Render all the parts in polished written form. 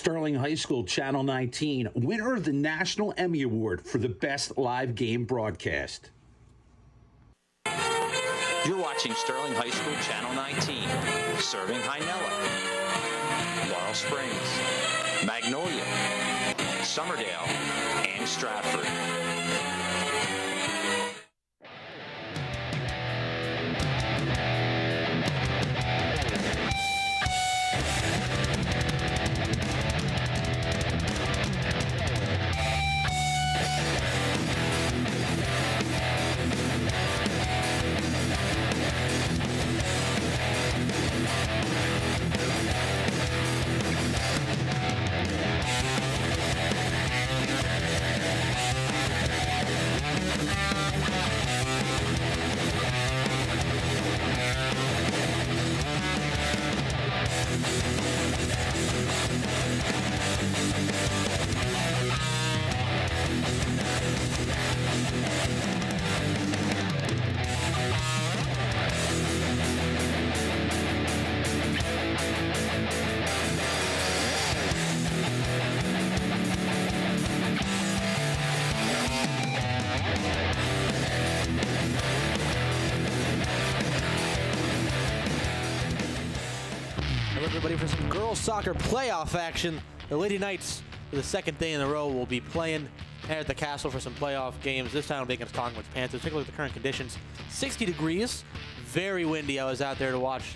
Sterling High School, Channel 19, winner of the National Emmy Award for the Best Live Game Broadcast. You're watching Sterling High School, Channel 19, serving Hynella, Laurel Springs, Magnolia, Summerdale, and Stratford. Everybody for some girls soccer playoff action. The Lady Knights, for the second day in a row, will be playing here at the Castle for some playoff games. This time it'll be against Collingwood Panthers. Take a look at the current conditions. 60 degrees, very windy. I was out there to watch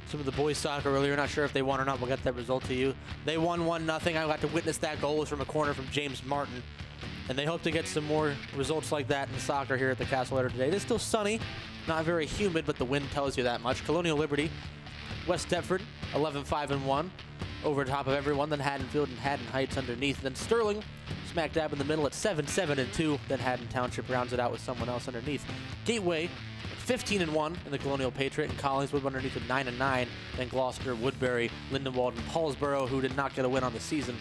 some of the boys soccer earlier. Not sure if they won or not. We'll get that result to you. They won 1-0. I got to witness that goal. It was from a corner from James Martin. And they hope to get some more results like that in soccer here at the Castle later today. It is still sunny, not very humid, but the wind tells you that much. Colonial Liberty, West Deptford, 11-5-1, over top of everyone. Then Haddonfield and Haddon Heights underneath. Then Sterling, smack dab in the middle at 7-7-2. Then Haddon Township rounds it out with someone else underneath. Gateway, 15-1 in the Colonial Patriot, and Collingswood underneath at 9-9. Then Gloucester, Woodbury, Lindenwold, and Paulsboro, who did not get a win on the season.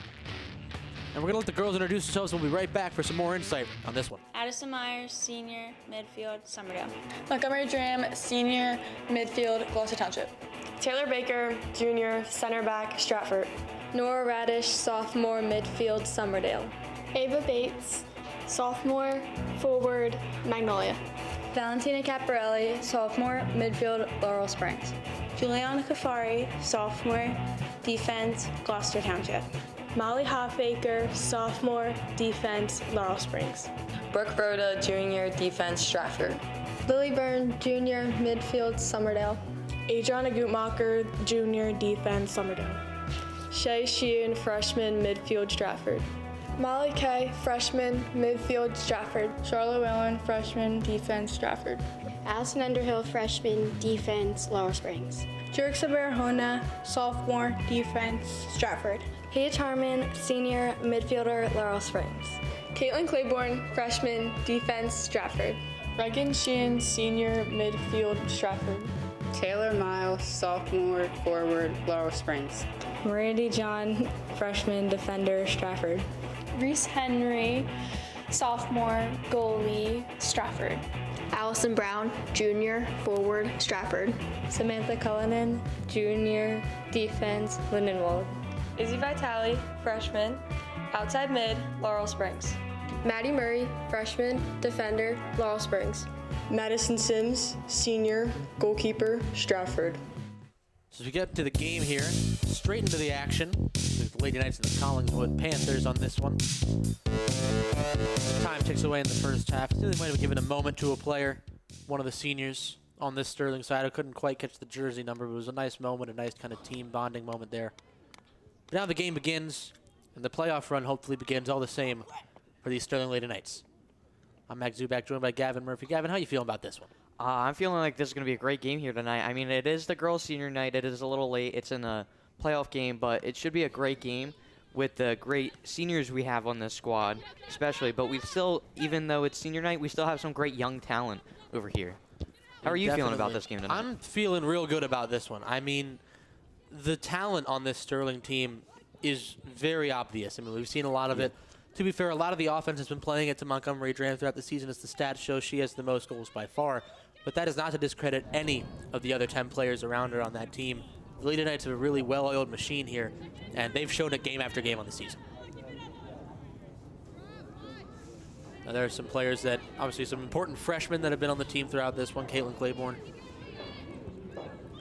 And we're going to let the girls introduce themselves, and we'll be right back for some more insight on this one. Addison Myers, senior, midfield, Summerdale. Montgomery Dram, senior, midfield, Gloucester Township. Taylor Baker, junior, center back, Stratford. Nora Radish, sophomore, midfield, Summerdale. Ava Bates, sophomore, forward, Magnolia. Valentina Caparelli, sophomore, midfield, Laurel Springs. Juliana Kafari, sophomore, defense, Gloucester Township. Molly Hofbaker, sophomore, defense, Laurel Springs. Brooke Broda, junior, defense, Stratford. Lily Byrne, junior, midfield, Summerdale. Adriana Gutmacher, junior, defense, Summerdale. Shay Sheehan, freshman, midfield, Stratford. Molly Kay, freshman, midfield, Stratford. Charlotte Whalen, freshman, defense, Stratford. Allison Underhill, freshman, defense, Laurel Springs. Jerixa Barahona, sophomore, defense, Stratford. Paige Harmon, senior, midfielder, Laurel Springs. Caitlin Claiborne, freshman, defense, Stratford. Reagan Sheehan, senior, midfield, Stratford. Taylor Miles, sophomore, forward, Laurel Springs. Randy John, freshman, defender, Stratford. Reese Henry, sophomore, goalie, Stratford. Allison Brown, junior, forward, Stratford. Samantha Cullinan, junior, defense, Lindenwold. Izzy Vitale, freshman, outside mid, Laurel Springs. Maddie Murray, freshman, defender, Laurel Springs. Madison Sims, senior, goalkeeper, Stratford. So as we get to the game here, straight into the action. The Lady Knights and the Collingswood Panthers on this one. Time ticks away in the first half. They might have given a moment to a player, one of the seniors on this Sterling side. I couldn't quite catch the jersey number, but it was a nice moment, a nice kind of team bonding moment there. But now the game begins, and the playoff run hopefully begins all the same for these Sterling Lady Knights. I'm Max Zuback, joined by Gavin Murphy. Gavin, how you feeling about this one? I'm feeling like this is going to be a great game here tonight. I mean, it is the girls' senior night. It is a little late. It's in a playoff game, but it should be a great game with the great seniors we have on this squad, especially. But we still, even though it's senior night, we still have some great young talent over here. How are you feeling about this game tonight? I'm feeling real good about this one. I mean, the talent on this Sterling team is very obvious. I mean, we've seen a lot of it. To be fair, a lot of the offense has been playing it to Montgomery Dram throughout the season, as the stats show she has the most goals by far. But that is not to discredit any of the other 10 players around her on that team. The Lady Knights have a really well-oiled machine here, and they've shown it game after game on the season. Now, there are some players that, obviously some important freshmen that have been on the team throughout this one. Caitlin Claiborne,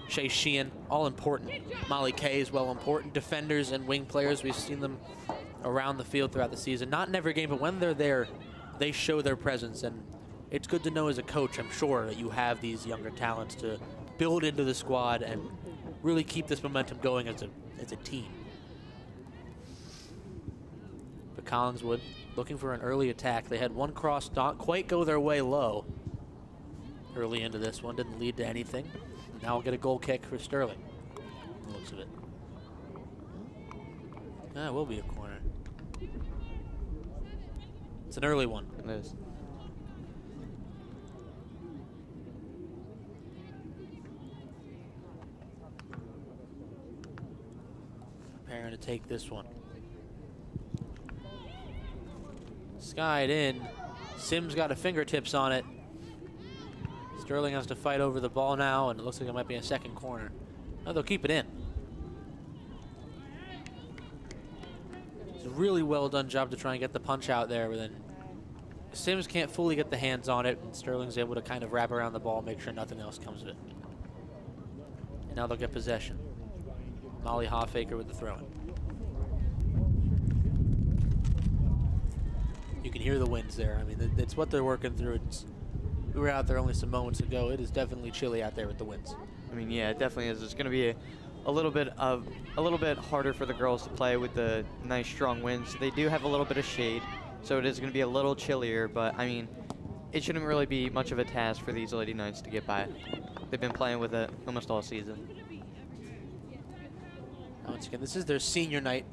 Shay Sheehan, all important. Molly Kay is well important. Defenders and wing players, we've seen them around the field throughout the season. Not in every game, but when they're there, they show their presence. And it's good to know as a coach, I'm sure, that you have these younger talents to build into the squad and really keep this momentum going as a team. But Collingswood looking for an early attack. They had one cross not quite go their way low early into this one. Didn't lead to anything. Now we'll get a goal kick for Sterling. The looks of it. That will be a corner. It's an early one. It is. Preparing to take this one. Skied in. Sims got a fingertips on it. Sterling has to fight over the ball now, and it looks like it might be a second corner. No, they'll keep it in. It's a really well done job to try and get the punch out there, but then Sims can't fully get the hands on it, and Sterling's able to kind of wrap around the ball, make sure nothing else comes of it. And now they'll get possession. Molly Hoffaker with the throw-in. You can hear the winds there. I mean, it's what they're working through. We were out there only some moments ago. It is definitely chilly out there with the winds. I mean, yeah, it definitely is. It's going to be a little bit harder for the girls to play with the nice strong winds. They do have a little bit of shade, so it is going to be a little chillier. But I mean, it shouldn't really be much of a task for these Lady Knights to get by. They've been playing with it almost all season. Once again, this is their senior night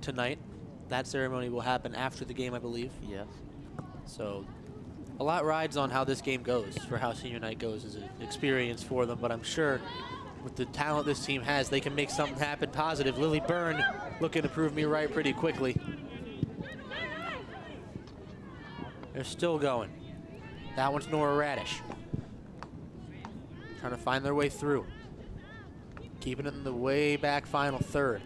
tonight. That ceremony will happen after the game, I believe. Yes. So a lot rides on how this game goes, for how senior night goes as an experience for them. But I'm sure with the talent this team has, they can make something happen positive. Lily Byrne looking to prove me right pretty quickly. They're still going. That one's Nora Radish. Trying to find their way through. Keeping it in the way back final third.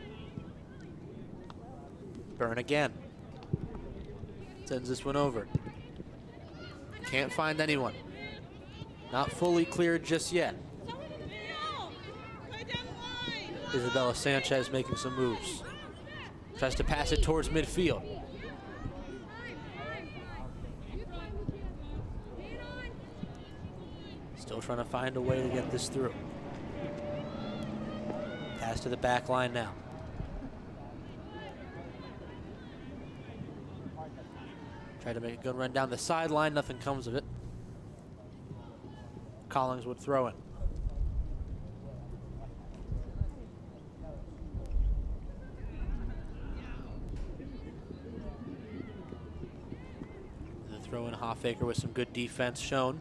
Byrne again. Sends this one over. Can't find anyone. Not fully cleared just yet. Isabella Sanchez making some moves. Tries to pass it towards midfield. Still trying to find a way to get this through. Pass to the back line now. Try to make a good run down the sideline. Nothing comes of it. Collingswood throw it. The throw in Hoffaker with some good defense shown.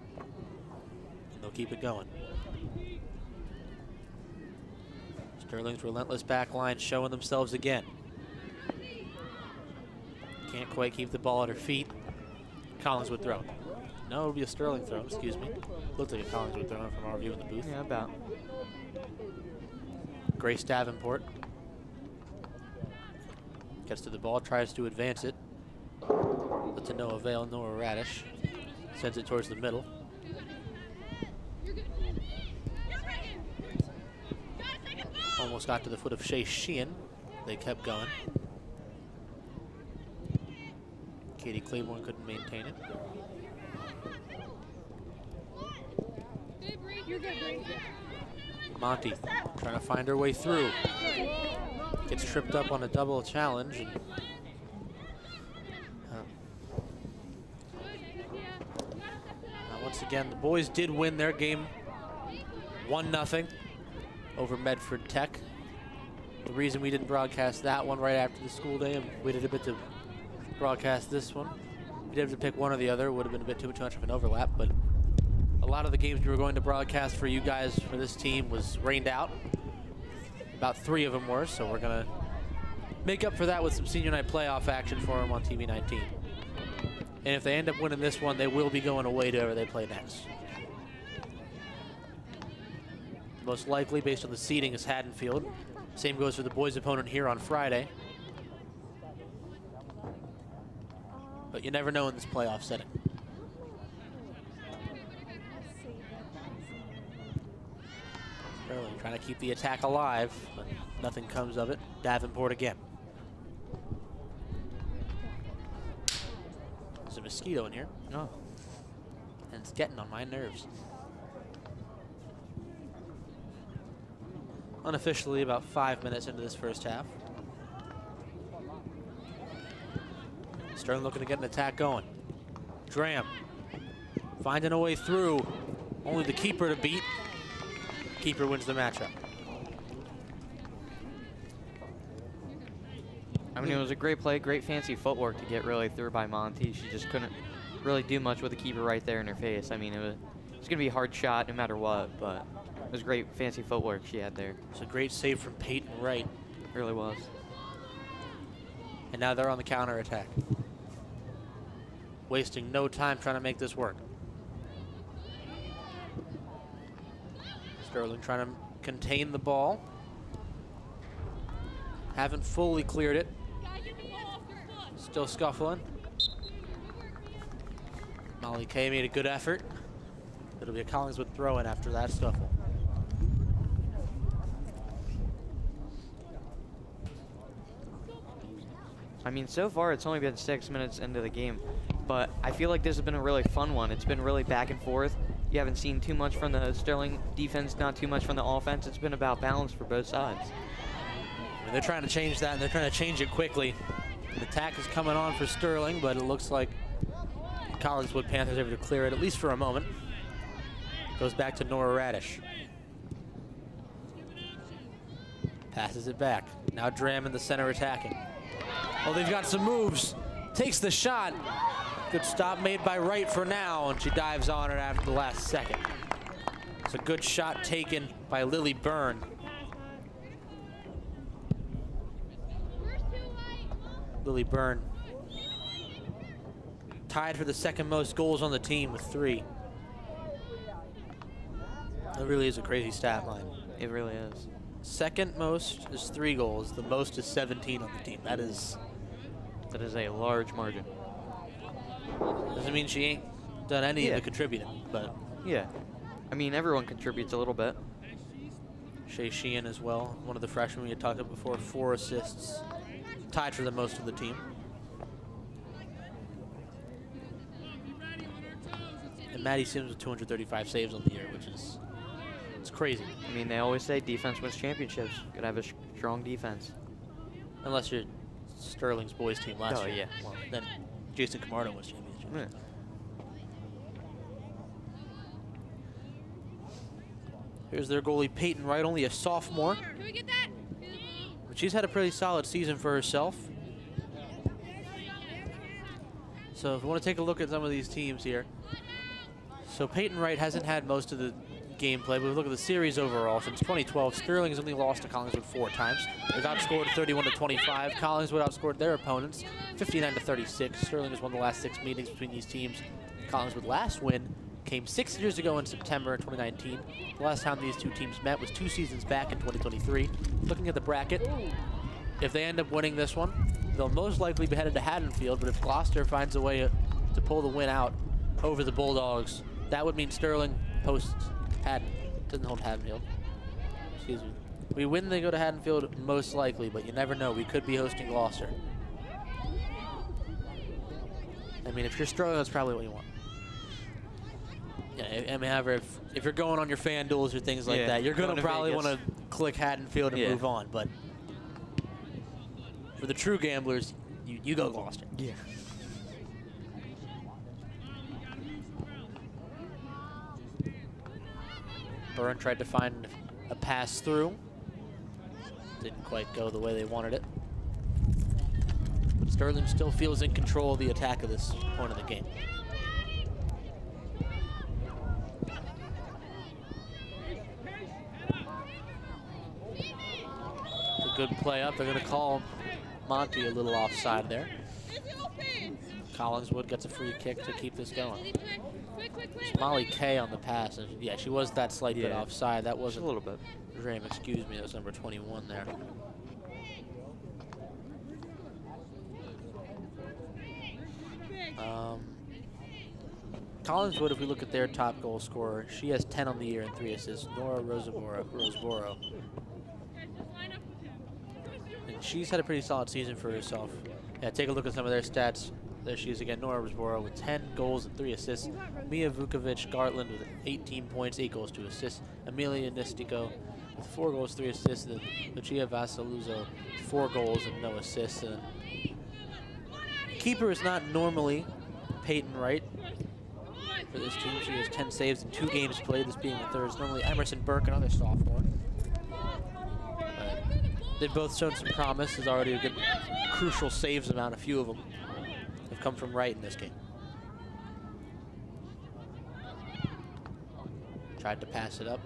And they'll keep it going. Sterling's relentless back line showing themselves again. Can't quite keep the ball at her feet. Collingswood throw. No, it'll be a Sterling throw, excuse me. Looked like a Collingswood throw from our view in the booth. Yeah, about. Grace Davenport gets to the ball, tries to advance it. But to no avail. Nora Radish sends it towards the middle. almost got to the foot of Shea Sheehan. They kept going. Katie Claiborne couldn't maintain it. Monty trying to find her way through. Gets tripped up on a double challenge. And, now once again, the boys did win their game 1-0 over Medford Tech. The reason we didn't broadcast that one right after the school day and waited a bit to broadcast this one, we did have to pick one or the other. It would have been a bit too much of an overlap, but a lot of the games we were going to broadcast for you guys for this team was rained out. About 3 of them were, so we're gonna make up for that with some senior night playoff action for them on TV 19. And if they end up winning this one, they will be going away to whoever they play next. Most likely, based on the seeding, is Haddonfield. Same goes for the boys' opponent here on Friday. But you never know in this playoff setting. Sterling trying to keep the attack alive, but nothing comes of it. Davenport again. There's a mosquito in here. Oh. And it's getting on my nerves. Unofficially, about 5 minutes into this first half. Sterling looking to get an attack going. Dram finding a way through. Only the keeper to beat. Keeper wins the matchup. I mean, it was a great play, great fancy footwork to get really through by Monty. She just couldn't really do much with the keeper right there in her face. I mean, it was going to be a hard shot no matter what, but it was great fancy footwork she had there. It's a great save from Peyton Wright. It really was. And now they're on the counter attack. Wasting no time trying to make this work. Sterling trying to contain the ball. Haven't fully cleared it. Still scuffling. Molly Kay made a good effort. It'll be a Collingswood throw-in after that scuffle. I mean, so far it's only been 6 minutes into the game, but I feel like this has been a really fun one. It's been really back and forth. You haven't seen too much from the Sterling defense, not too much from the offense. It's been about balance for both sides. And they're trying to change that, and they're trying to change it quickly. The attack is coming on for Sterling, but it looks like Collingswood Panthers are able to clear it, at least for a moment. Goes back to Nora Radish. Passes it back. Now Dram in the center attacking. Oh, they've got some moves. Takes the shot. Good stop made by Wright for now, and she dives on it after the last second. It's a good shot taken by Lily Byrne. Lily Byrne tied for the second most goals on the team with 3. That really is a crazy stat line. It really is. Second most is 3 goals. The most is 17 on the team. That is a large margin. Doesn't mean she ain't done any of the contributing, but yeah. I mean, everyone contributes a little bit. Shea Sheehan as well, one of the freshmen we had talked about before, 4 assists. Tied for the most of the team. And Maddie Sims with 235 saves on the year, which is it's crazy. I mean, they always say defense wins championships. Gotta have a strong defense. Unless you're Sterling's boys team last year. Oh, yeah. Well, then Jason Camardo wins championship. Yeah. Here's their goalie, Peyton Wright, only a sophomore. Can we get that? But she's had a pretty solid season for herself. So if we want to take a look at some of these teams here. So Peyton Wright hasn't had most of the gameplay, but we look at the series overall. Since 2012, Sterling has only lost to Collingswood 4 times. They've outscored 31-25. Collingswood outscored their opponents 59-36. Sterling has won the last 6 meetings between these teams. Collingswood last win came 6 years ago in September 2019. The last time these two teams met was 2 seasons back in 2023. Looking at the bracket, if they end up winning this one, they'll most likely be headed to Haddonfield, but if Gloucester finds a way to pull the win out over the Bulldogs, that would mean Sterling hosts Haddon. Doesn't hold Haddonfield. Excuse me. We win, they go to Haddonfield, most likely, but you never know. We could be hosting Gloucester. I mean, if you're Sterling, that's probably what you want. Yeah, I mean, however, if you're going on your fan duels or things like that, you're going to probably want to click Haddonfield and move on. But for the true gamblers, you go Gloucester. Yeah. Byrne tried to find a pass through. Didn't quite go the way they wanted it. But Sterling still feels in control of the attack at this point of the game. It's a good play up. They're going to call Monty a little offside there. Collingswood gets a free kick to keep this going. It's Molly Kay on the pass. And yeah, she was that slight bit offside. That wasn't a little bit. Dream, excuse me, that was number 21 there. Collingswood, if we look at their top goal scorer, she has 10 on the year and 3 assists. Nora Roseboro. And she's had a pretty solid season for herself. Yeah, take a look at some of their stats. There she is again, Nora Roseboro with 10 goals and 3 assists. Mia Vukovic-Gartland with 18 points, 8 goals, 2 assists. Amelia Nistico with 4 goals, 3 assists. And Lucia Vasaluzzo, 4 goals and no assists. And keeper is not normally Peyton Wright for this team. She has 10 saves in 2 games played, this being the third. It's normally Emerson Burke, another sophomore. They've both shown some promise. There's already a good crucial saves amount, a few of them have come from Wright in this game. Tried to pass it up.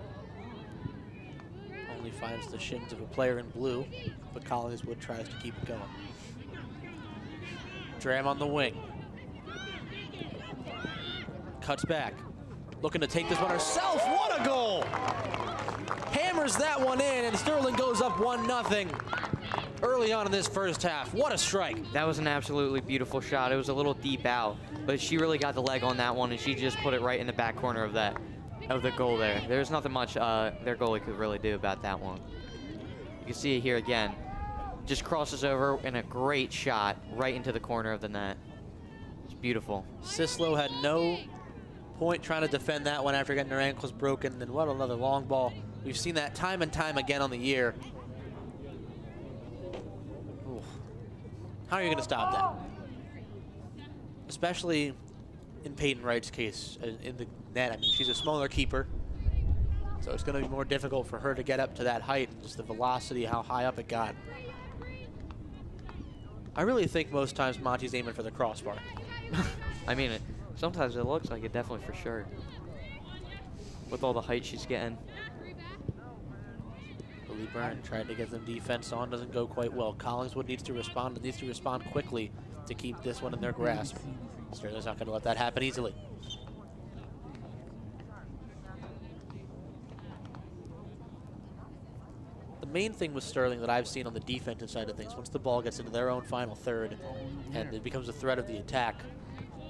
Only finds the shins of a player in blue, but Collingswood tries to keep it going. Dram on the wing. Cuts back. Looking to take this one herself. What a goal! Hammers that one in, and Sterling goes up 1-0 early on in this first half. What a strike. That was an absolutely beautiful shot. It was a little deep out, but she really got the leg on that one, and she just put it right in the back corner of the goal there. There's nothing much their goalie could really do about that one. You can see it here again. Just crosses over in a great shot right into the corner of the net. It's beautiful. Sislo had no point trying to defend that one after getting her ankles broken. Then what another long ball. We've seen that time and time again on the year. Ooh. How are you going to stop that? Especially in Peyton Wright's case, in the net. I mean, she's a smaller keeper, so it's going to be more difficult for her to get up to that height and just the velocity, how high up it got. I really think most times Monty's aiming for the crossbar. I mean, sometimes it looks like it, definitely for sure. With all the height she's getting. Lily Byrne tried to get some defense on, doesn't go quite well. Collingswood needs to respond quickly to keep this one in their grasp. Sterling's not going to let that happen easily. The main thing with Sterling that I've seen on the defensive side of things, once the ball gets into their own final third and it becomes a threat of the attack,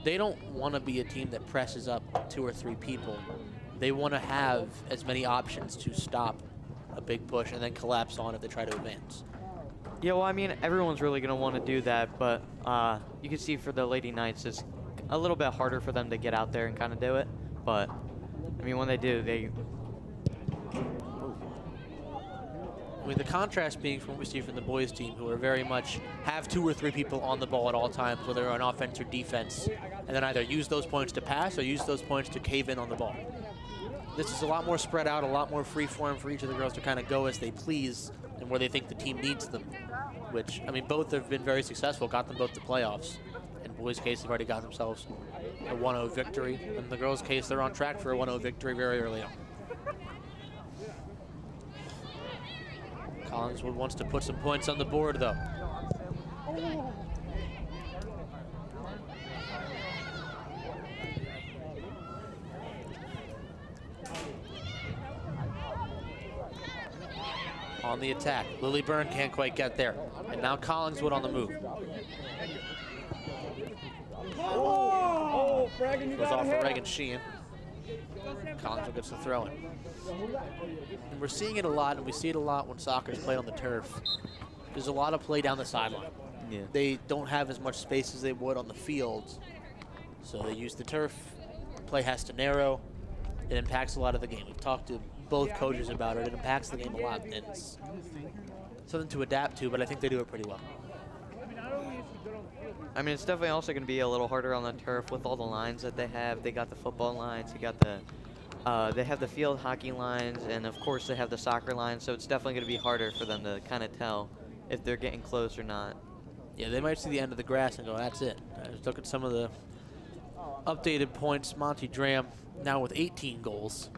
they don't want to be a team that presses up 2 or 3 people. They want to have as many options to stop a big push and then collapse on if they try to advance. Yeah, well, I mean, everyone's really going to want to do that, but you can see for the Lady Knights, it's a little bit harder for them to get out there and kind of do it. But, I mean, when they do, they... I mean, the contrast being from what we see from the boys team, who are very much have 2 or 3 people on the ball at all times, whether on offense or defense, and then either use those points to pass or use those points to cave in on the ball. This is a lot more spread out, a lot more free form for each of the girls to kind of go as they please and where they think the team needs them, which, I mean, both have been very successful, got them both to playoffs. In boys' case, they've already got themselves a 1-0 victory. In the girls' case, they're on track for a 1-0 victory very early on. Collingswood wants to put some points on the board, though. On the attack, Lily Byrne can't quite get there. And now Collingswood on the move. Goes off for Reagan Sheehan. Collingswood gets the throw in. And we're seeing it a lot, and we see it a lot when soccer's played on the turf. There's a lot of play down the sideline. Yeah. They don't have as much space as they would on the field, so they use the turf. Play has to narrow. It impacts a lot of the game. We've talked to both coaches about it. It impacts the game a lot. It's something to adapt to, but I think they do it pretty well. I mean, it's definitely also going to be a little harder on the turf with all the lines that they have. They got the football lines, they got the, they have the field hockey lines, and of course they have the soccer lines. So it's definitely going to be harder for them to kind of tell if they're getting close or not. Yeah, they might see the end of the grass and go, "That's it." Just look at some of the updated points. Monty Dram now with 18 goals.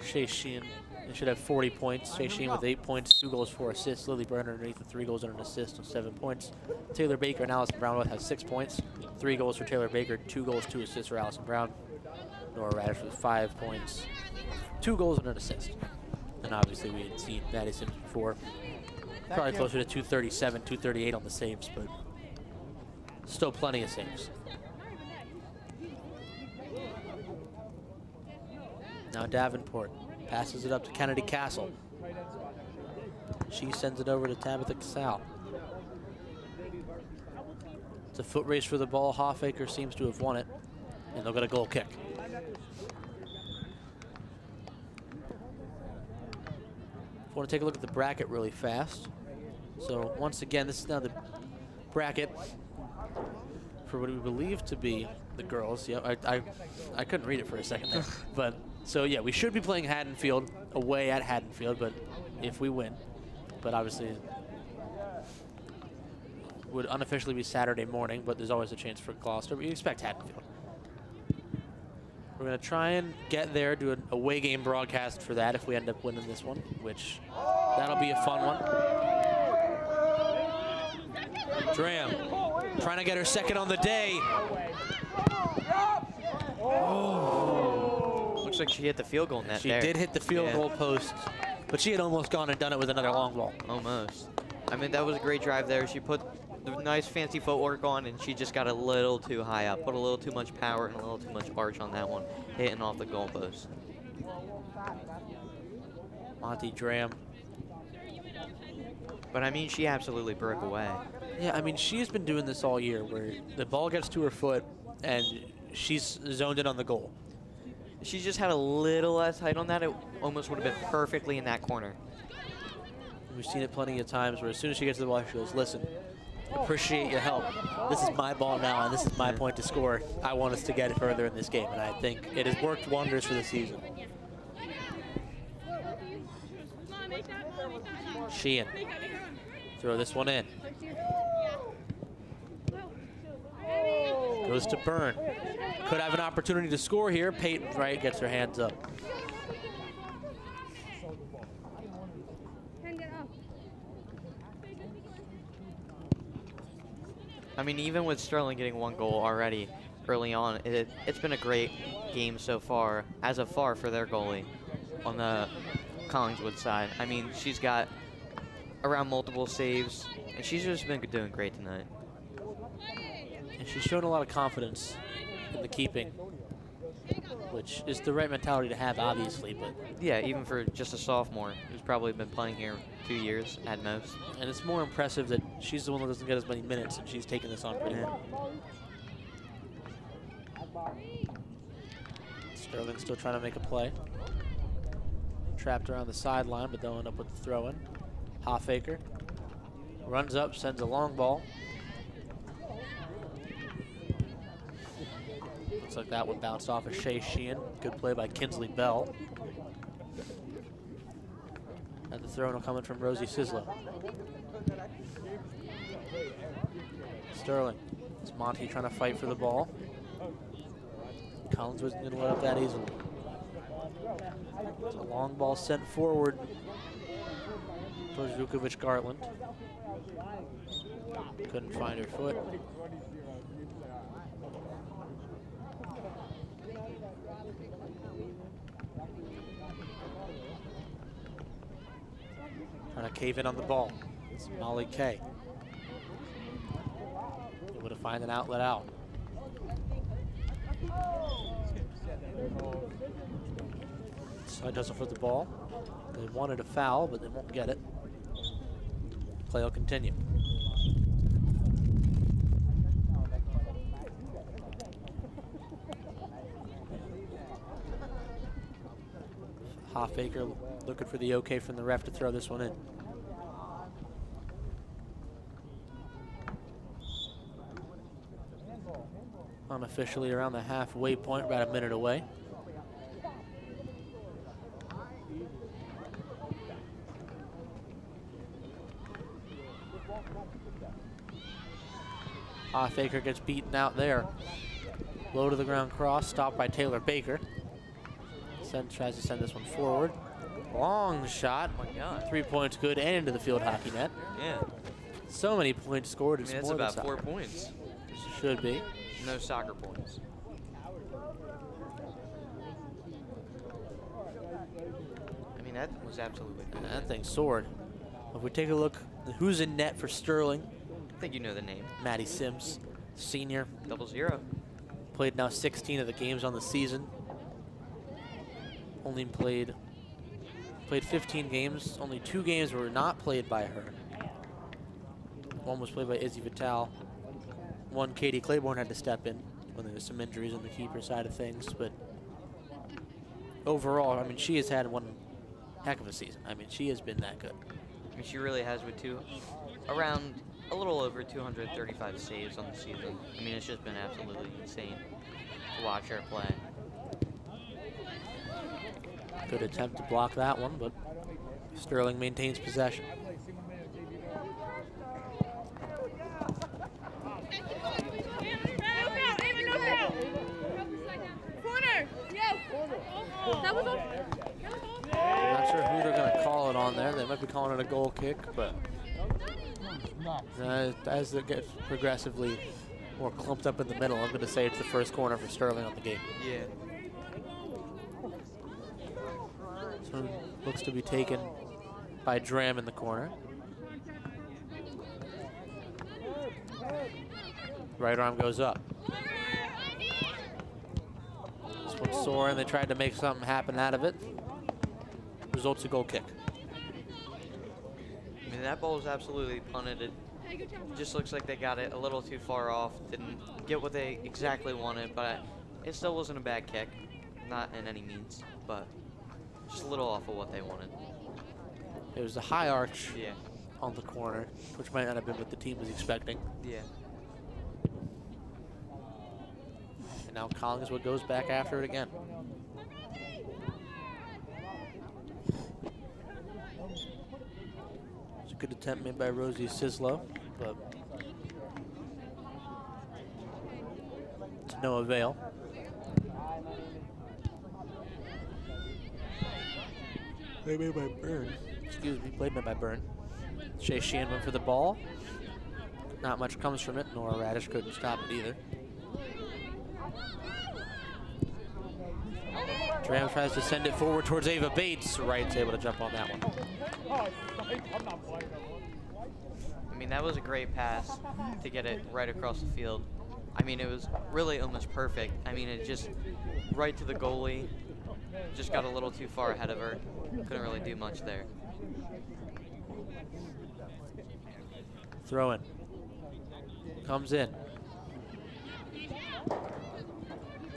Shay Sheehan, they should have 40 points. Shay Sheehan with 8 points, 2 goals, 4 assists. Lily Brenner underneath with 3 goals and an assist and 7 points. Taylor Baker and Allison Brown both have 6 points. 3 goals for Taylor Baker, 2 goals, 2 assists for Allison Brown. Nora Radish with 5 points, 2 goals and an assist. And obviously we had seen Maddie Sims before. Probably closer to 237, 238 on the saves, but still plenty of saves. Now Davenport passes it up to Kennedy Castle. She sends it over to Tabitha Casal. It's a foot race for the ball. Hoffaker seems to have won it, and they'll get a goal kick. I want to take a look at the bracket really fast. So once again, this is now the bracket for what we believe to be the girls. Yeah, I couldn't read it for a second there. But so yeah, we should be playing Haddonfield away at Haddonfield, but if we win, but obviously would unofficially be Saturday morning, but there's always a chance for Gloucester. We expect Haddonfield. We're going to try and get there, do an away game broadcast for that if we end up winning this one, which that'll be a fun one. Dram trying to get her second on the day. Oh. Looks like she hit the field goal net She there. did hit the field goal post, but she had almost gone and done it with another long ball. Almost. I mean, that was a great drive there. She put the nice fancy footwork on, and she just got a little too high up. Put a little too much power and a little too much arch on that one, hitting off the goalpost. Monty Dram. But I mean, she absolutely broke away. Yeah, I mean, she's been doing this all year where the ball gets to her foot and she's zoned in on the goal. She just had a little less height on that. It almost would have been perfectly in that corner. We've seen it plenty of times where as soon as she gets to the ball, she goes, "Listen, appreciate your help. This is my ball now, and this is my point to score. I want us to get it further in this game," and I think it has worked wonders for the season. Sheehan. Throw this one in. Goes to Byrne. Could have an opportunity to score here. Peyton Wright gets her hands up. I mean, even with Sterling getting 1 goal already early on, it's been a great game so far, as of far for their goalie on the Collingswood side. I mean, she's got around multiple saves, and she's just been doing great tonight. And she's shown a lot of confidence in the keeping, which is the right mentality to have, obviously. But yeah, even for just a sophomore who's probably been playing here 2 years at most. And it's more impressive that she's the one that doesn't get as many minutes, and she's taking this on pretty well. Sterling still trying to make a play. Trapped around the sideline, but they'll end up with the throw-in. Hoffaker runs up, sends a long ball. Looks like that one bounced off of Shay Sheehan. Good play by Kinsley Bell. And the throw-in will come in from Rosie Sislow. Sterling. It's Monty trying to fight for the ball. Collins wasn't going to let up that easily. It's a long ball sent forward towards Vukovic Garland. Couldn't find her foot. Trying to cave in on the ball. It's Molly Kay. Able to find an outlet out. Side doesn't flip the ball. They wanted a foul, but they won't get it. Play will continue. Hoffaker looking for the okay from the ref to throw this one in. Unofficially around the halfway point, about a minute away. Hoffaker gets beaten out there. Low to the ground cross, stopped by Taylor Baker. Tries to send this one forward. Long shot. Oh my God. 3 points good and into the field hockey net. Yeah. So many points scored. I mean, it's about 4 points. Should be. No soccer points. I mean, that was absolutely cool. That thing soared. If we take a look, who's in net for Sterling? I think you know the name. Maddie Sims, senior. 00. Played now 16 of the games on the season. Only played 15 games. Only 2 games were not played by her. One was played by Izzy Vitale. One, Katie Claiborne had to step in when there was some injuries on the keeper side of things. But overall, I mean, she has had one heck of a season. I mean, she has been that good. I mean, she really has with around a little over 235 saves on the season. I mean, it's just been absolutely insane to watch her play. Good attempt to block that one, but Sterling maintains possession. I'm not sure who they're going to call it on there. They might be calling it a goal kick, but as it gets progressively more clumped up in the middle, I'm going to say it's the first corner for Sterling on the game. Yeah. So looks to be taken by Dram in the corner. Right arm goes up. This one's soaring. They tried to make something happen out of it. Results a goal kick. I mean, that ball was absolutely punted. It just looks like they got it a little too far off. Didn't get what they exactly wanted, but it still wasn't a bad kick. Not in any means, but just a little off of what they wanted. It was a high arch on the corner, which might not have been what the team was expecting. Yeah. And now Collingswood goes back after it again. It's a good attempt made by Rosie Sislow, but to no avail. Played made by Byrne. Excuse me, played made by Byrne. Shay Sheehan went for the ball. Not much comes from it. Nora Radish couldn't stop it either. Dram tries to send it forward towards Ava Bates. Wright's able to jump on that one. I mean, that was a great pass to get it right across the field. I mean, it was really almost perfect. I mean, it just right to the goalie. Just got a little too far ahead of her. Couldn't really do much there. Throw in. Comes in.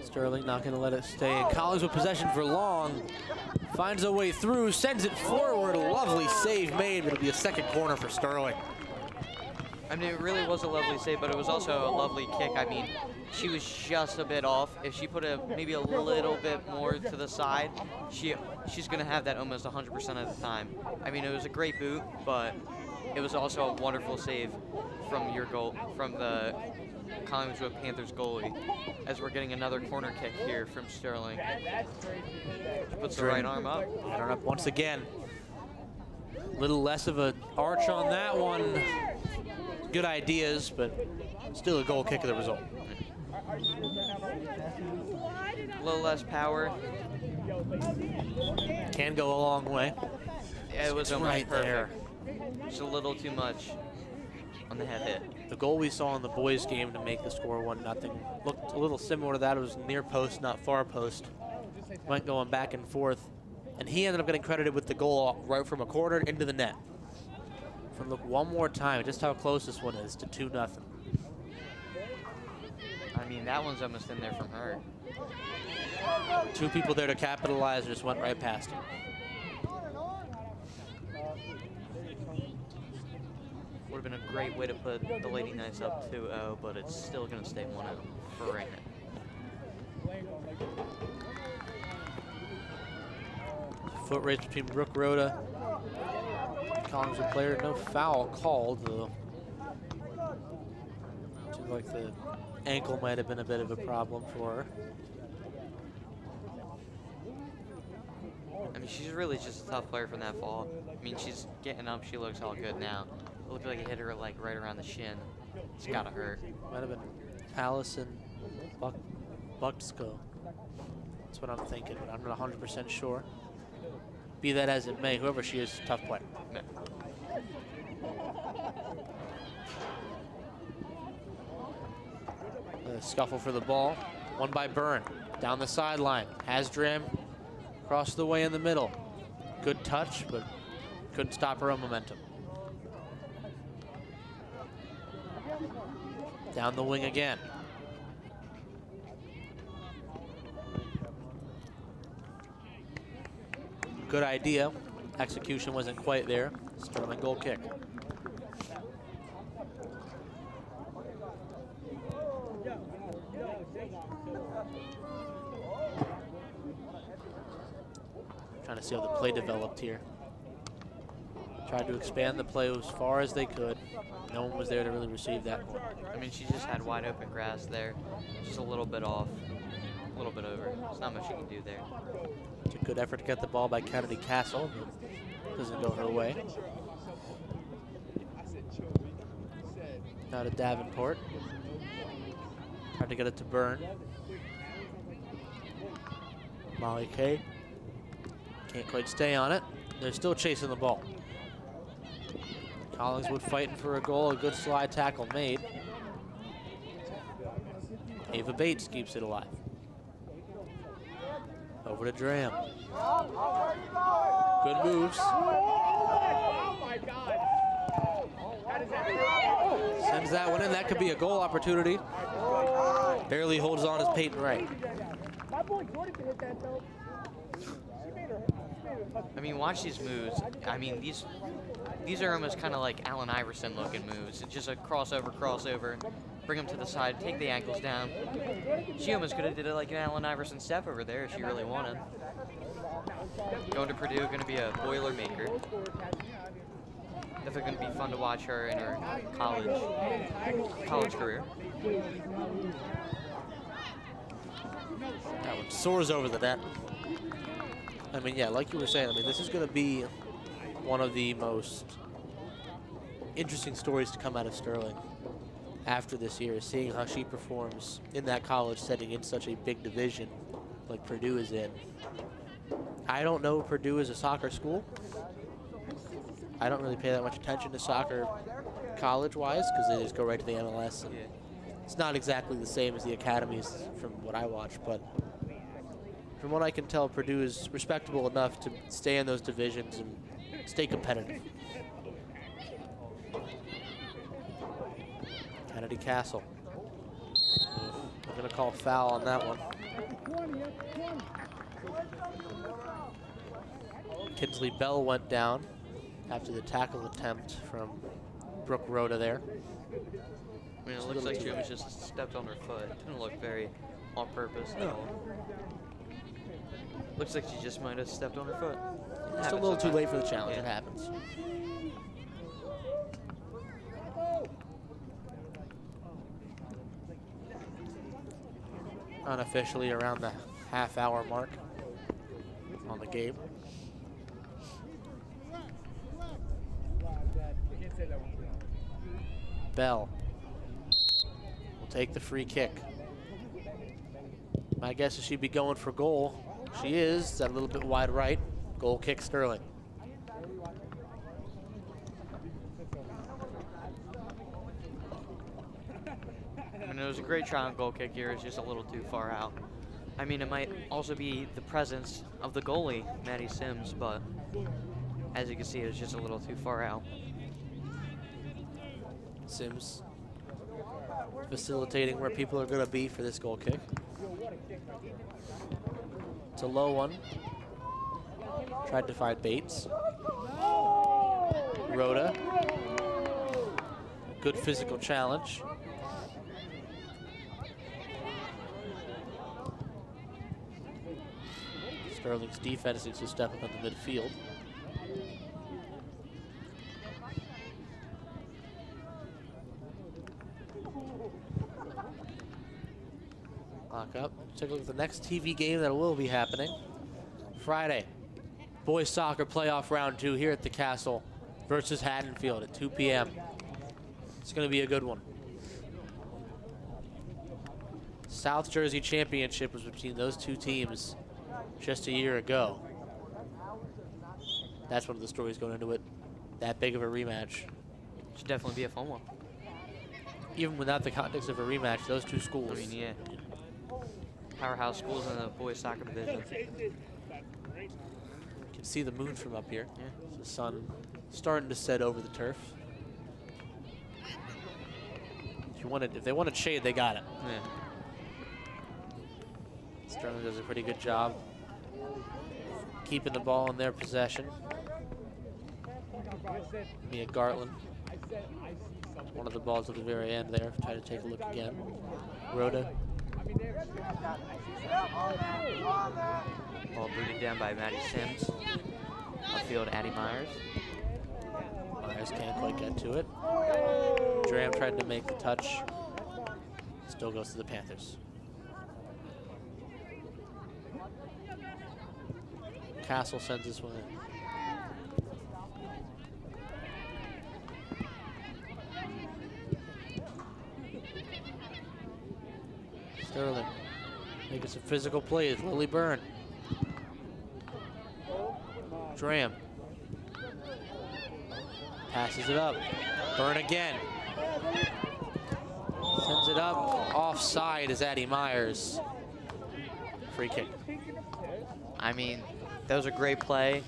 Sterling not going to let it stay in. Collins with possession for long. Finds a way through, sends it forward. Lovely save made, but it'll be a second corner for Sterling. I mean, it really was a lovely save, but it was also a lovely kick. I mean, she was just a bit off. If she put maybe a little bit more to the side, she's going to have that almost 100% of the time. I mean, it was a great boot, but it was also a wonderful save from the Collingswood Panthers goalie, as we're getting another corner kick here from Sterling. She puts the right arm up. Right arm up once again. A little less of an arch on that one. Good ideas, but still a goal kick of the result. A little less power. Can go a long way. Yeah, it was almost right perfect. there. Just a little too much. on the head hit. The goal we saw in the boys' game to make the score 1-0 looked a little similar to that. It was near post, not far post. Went going back and forth, and he ended up getting credited with the goal right from a corner into the net. And look one more time, just how close this one is to 2-0. I mean, that one's almost in there from her. Two people there to capitalize, just went right past him. Would have been a great way to put the Lady Knights up 2-0, but it's still going to stay 1-0 for right now. Foot race between Brooke Rhoda, Collingswood player. No foul called, though. Seems like the ankle might have been a bit of a problem for her. I mean, she's really just a tough player from that fall. I mean, she's getting up. She looks all good now. It looked like it hit her like right around the shin. It's gotta hurt. Might have been Allison Buxko. That's what I'm thinking, but I'm not 100% sure. Be that as it may, whoever she is, tough player. Yeah. Scuffle for the ball. Won by Byrne. Down the sideline. Hasdram across the way in the middle. Good touch, but couldn't stop her own momentum. Down the wing again. Good idea. Execution wasn't quite there. Sterling goal kick. Trying to see how the play developed here. Tried to expand the play as far as they could. No one was there to really receive that one. I mean, she just had wide open grass there. Just a little bit off, a little bit over. There's not much you can do there. It's a good effort to get the ball by Kennedy Castle, but doesn't go her way. Now to Davenport. Tried to get it to Byrne. Molly Kay can't quite stay on it. They're still chasing the ball. Collingswood fighting for a goal. A good slide tackle made. Ava Bates keeps it alive. Over to Dram. Good moves. Sends that one in. That could be a goal opportunity. Barely holds on as Peyton Wright. I mean, watch these moves. I mean, these are almost kind of like Allen Iverson looking moves. It's just a crossover, bring them to the side, take the ankles down. She almost could have did it like an Allen Iverson step over there if she really wanted. Going to Purdue, going to be a Boilermaker. Definitely going to be fun to watch her in her college career. That one soars over the net. I mean, yeah, like you were saying, I mean, this is going to be one of the most interesting stories to come out of Sterling after this year, seeing how she performs in that college setting in such a big division like Purdue is in. I don't know Purdue is a soccer school. I don't really pay that much attention to soccer college-wise because they just go right to the MLS. And it's not exactly the same as the academies from what I watch, but from what I can tell, Purdue is respectable enough to stay in those divisions and stay competitive. Kennedy Castle. I'm going to call foul on that one. Kinsley Bell went down after the tackle attempt from Brooke Rhoda there. I mean, it looks like she almost just stepped on her foot. It didn't look very on purpose at all. Looks like she just might have stepped on her foot. Just a little too late for the challenge. It happens. Unofficially around the half-hour mark on the game. Bell will take the free kick. My guess is she'd be going for goal. She is. That little bit wide right. Goal kick Sterling. it was a great try on goal kick here. It's just a little too far out. I mean, it might also be the presence of the goalie, Maddie Sims, but as you can see, it was just a little too far out. Sims facilitating where people are going to be for this goal kick. It's a low one. Tried to find Bates. Rhoda. Good physical challenge. Sterling's defense needs to step up in the midfield. Lock up. Take a look at the next TV game that will be happening Friday. Boys soccer playoff round 2 here at the Castle versus Haddonfield at 2 p.m. It's going to be a good one. South Jersey Championship was between those two teams just a year ago. That's one of the stories going into it. That big of a rematch. Should definitely be a fun one. Even without the context of a rematch, those two schools. I mean, yeah. Powerhouse schools in the boys soccer division. You can see the moon from up here. Yeah. The sun starting to set over the turf. If they wanted shade, they got it. Yeah. Sterling does a pretty good job keeping the ball in their possession. Mia Gartland. One of the balls at the very end there. Try to take a look again. Rhoda. Ball booted down by Maddie Sims. Upfield, Addie Myers. Myers can't quite get to it. Dram tried to make the touch. Still goes to the Panthers. Castle sends this one in. Sterling making some physical plays. Lily Byrne. Dram. Passes it up. Byrne again. Sends it up. Offside is Addie Myers. Free kick. I mean, that was a great play.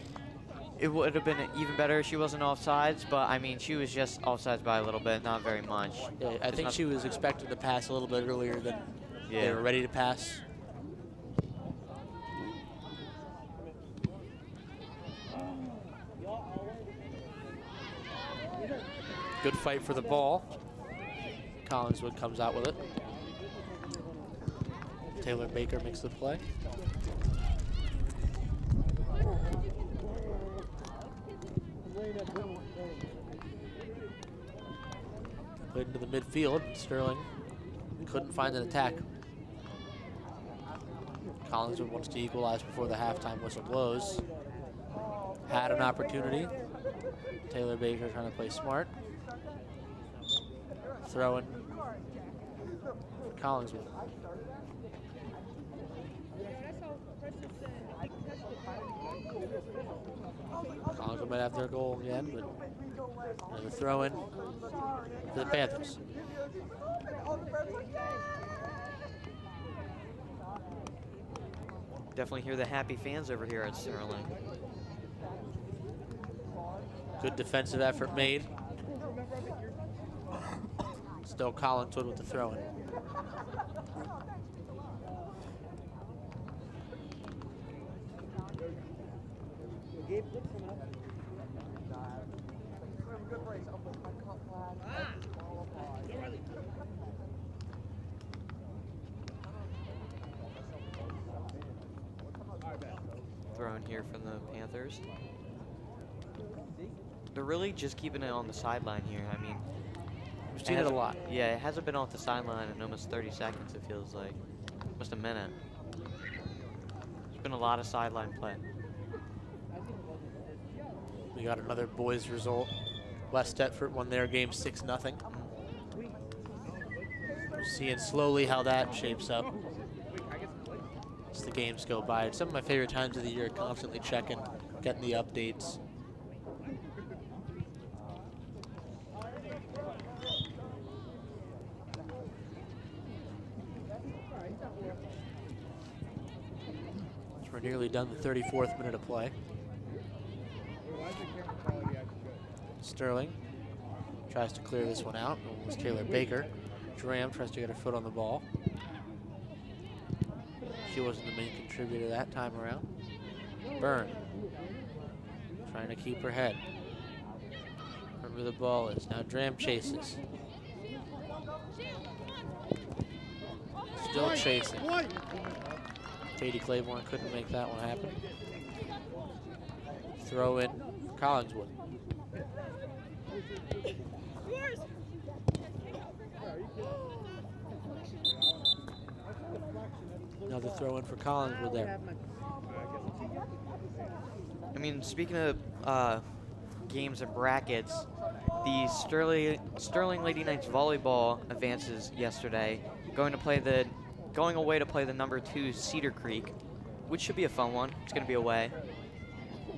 It would have been even better if she wasn't offsides, but I mean, she was just offsides by a little bit, not very much. Yeah, I think she was expected to pass a little bit earlier than they were ready to pass. Good fight for the ball. Collingswood comes out with it. Taylor Baker makes the play. Played into the midfield. Sterling couldn't find an attack. Collingswood wants to equalize before the halftime whistle blows. Had an opportunity. Taylor Baker trying to play smart. Throw in Collingswood. Collingswood might have their goal again, but another throw in for the Panthers. Definitely hear the happy fans over here at Sterling. Good defensive effort made. Still Collingswood with the throw-in. Thrown here from the Panthers. They're really just keeping it on the sideline here. I mean, we've seen it a lot. Yeah, it hasn't been off the sideline in almost 30 seconds, it feels like. Almost a minute. There's been a lot of sideline play. We got another boys result. West Deptford won their game 6-0. We're seeing slowly how that shapes up as the games go by. It's some of my favorite times of the year, constantly checking, getting the updates. nearly done the 34th minute of play. Sterling tries to clear this one out. It was Taylor Baker. Dram tries to get her foot on the ball. She wasn't the main contributor that time around. Byrne trying to keep her head. Wherever the ball is. Now Dram chases. Still chasing. Katie Claiborne couldn't make that one happen. Throw in Collingswood. Another throw in for Collingswood there. I mean, speaking of games and brackets, the Sterling Lady Knights volleyball advances yesterday, going away to play the number 2 Cedar Creek, which should be a fun one. It's going to be away.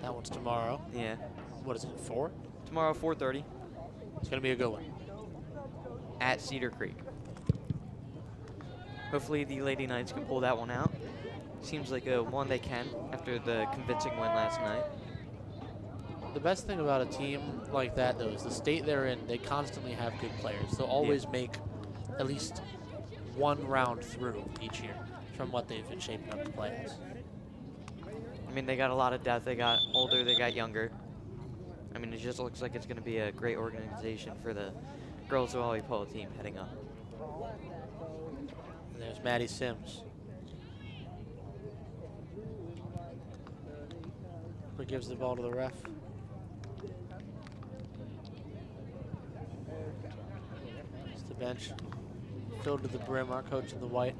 That one's tomorrow. Yeah. What is it, 4? Tomorrow, 4:30. It's going to be a good one. At Cedar Creek. Hopefully the Lady Knights can pull that one out. Seems like a one they can after the convincing win last night. The best thing about a team like that, though, is the state they're in, they constantly have good players. They'll always make at least one round through each year from what they've been shaping up to play as. I mean, they got a lot of depth. They got older, they got younger. I mean, it just looks like it's going to be a great organization for the girls volleyball team heading up. And there's Maddie Sims. Who gives the ball to the ref? It's the bench. Filled to the brim, our coach in the white.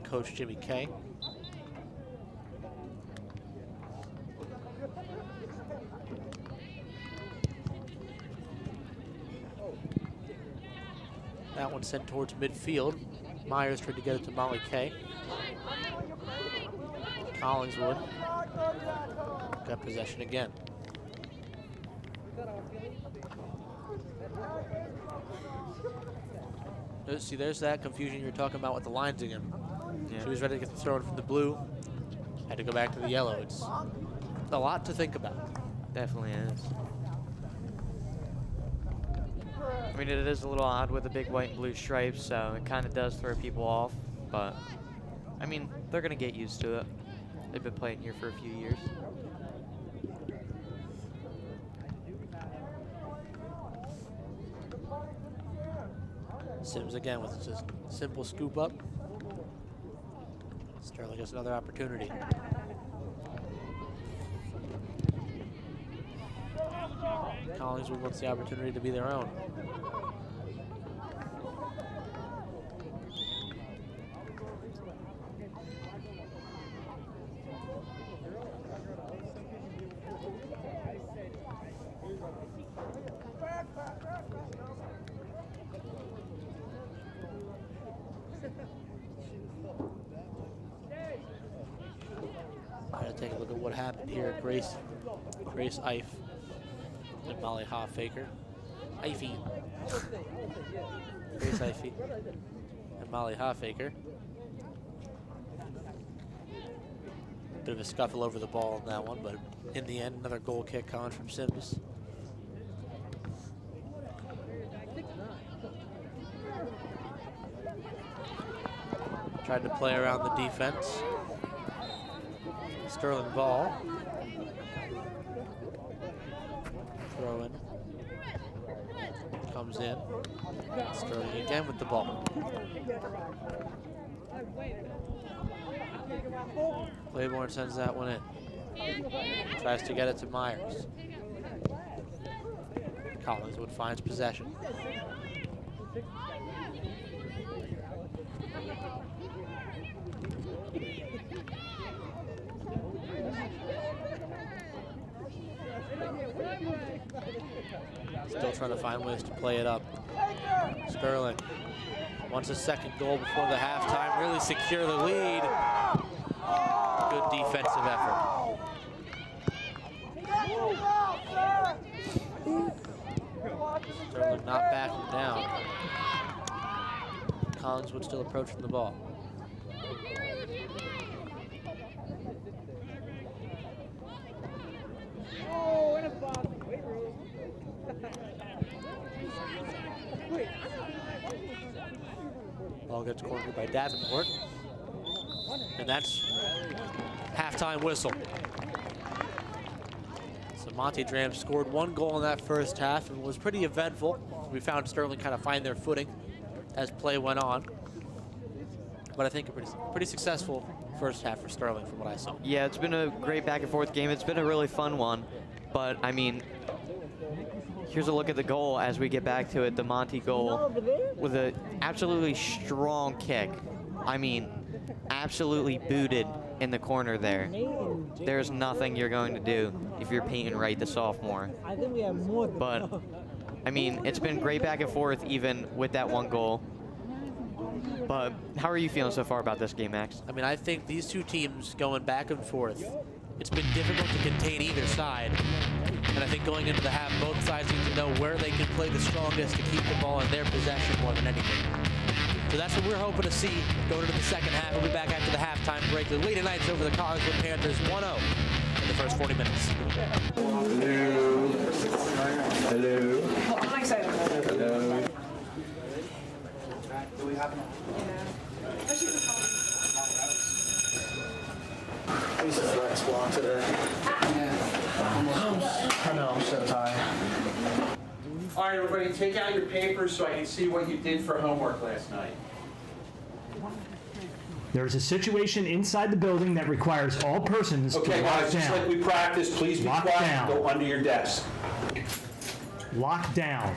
Coach Jimmy Kay. That one sent towards midfield. Myers tried to get it to Molly Kay. Collingswood got possession again. See, there's that confusion you were talking about with the lines again. Yeah. She was ready to get the throw in from the blue. Had to go back to the yellow. It's a lot to think about. Definitely is. I mean, it is a little odd with the big white and blue stripes, so it kind of does throw people off. But, I mean, they're going to get used to it. They've been playing here for a few years. Sims again with just a simple scoop up. Sterling gets another opportunity. Collingswood wants the opportunity to be their own. Take a look at what happened here. Grace Ife and Molly Hoffaker. Ifey. Grace Ifey and Molly Hoffaker. Bit of a scuffle over the ball on that one, but in the end, another goal kick coming from Sims. Tried to play around the defense. Sterling ball. Throw in. Comes in. Sterling again with the ball. Claiborne sends that one in. Tries to get it to Myers. Collingswood finds possession. Still trying to find ways to play it up. Sterling wants a second goal before the halftime. Really secure the lead. Good defensive effort. Sterling not backing down. Collingswood still approaching the ball. Ball gets cornered by Davenport. And that's halftime whistle. So Monty Dram scored 1 goal in that first half and was pretty eventful. We found Sterling kind of find their footing as play went on. But I think a pretty successful first half for Sterling from what I saw. Yeah, it's been a great back and forth game. It's been a really fun one. But, I mean, here's a look at the goal as we get back to it. The Monty goal with an absolutely strong kick. I mean, absolutely booted in the corner there. There's nothing you're going to do if you're Peyton Wright, the sophomore. But, I mean, it's been great back and forth even with that 1 goal. But how are you feeling so far about this game, Max? I mean, I think these two teams going back and forth, it's been difficult to contain either side. And I think going into the half, both sides need to know where they can play the strongest to keep the ball in their possession more than anything. So that's what we're hoping to see going into the second half. We'll be back after the halftime break. The Lady Knights over the Collingswood Panthers 1-0 in the first 40 minutes. Hello. Hello. I'm excited. Hello. Do we have This is flex block today. I know, I'm so tired. All right, everybody, take out your papers so I can see what you did for homework last night. There is a situation inside the building that requires all persons to lock down. Okay, guys, just like we practiced, please be quiet and go under your desk. Lock down.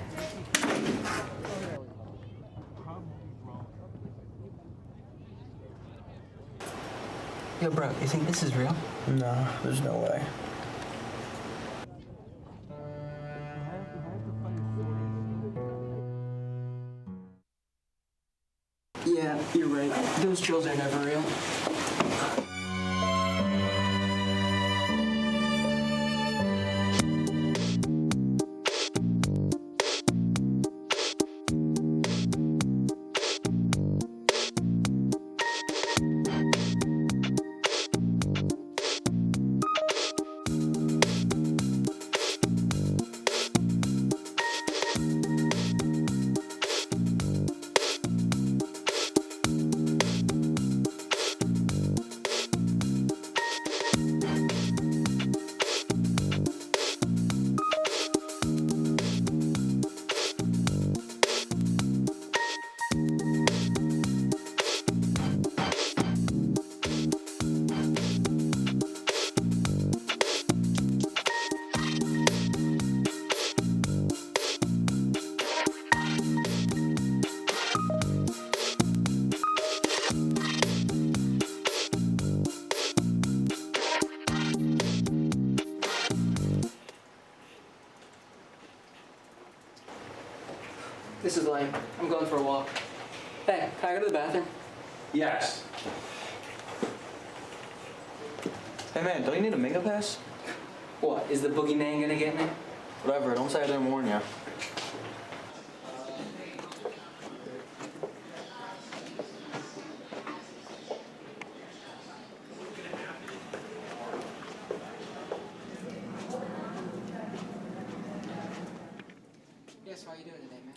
Yo, bro, you think this is real? No, there's no way. Yeah, you're right. Those drills are never real. This is lame. I'm going for a walk. Hey, can I go to the bathroom? Yes. Hey man, don't you need a mega pass? What, is the boogeyman gonna get me? Whatever, don't say I didn't warn you. Yes, how are you doing today, man?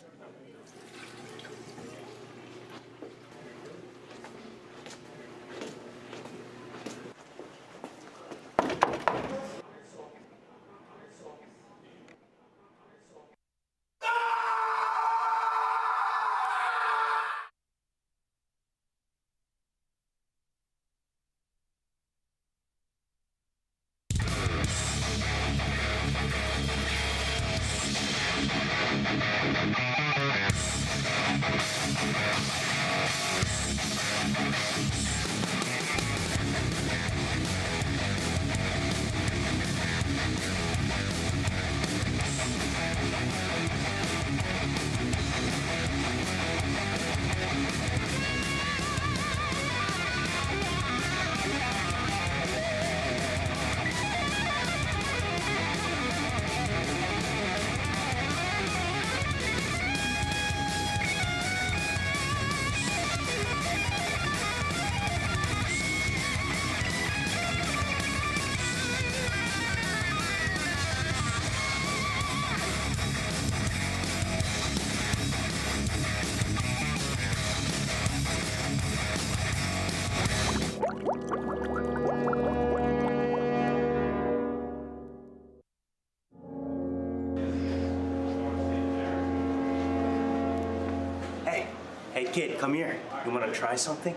kid, come here. You want to try something?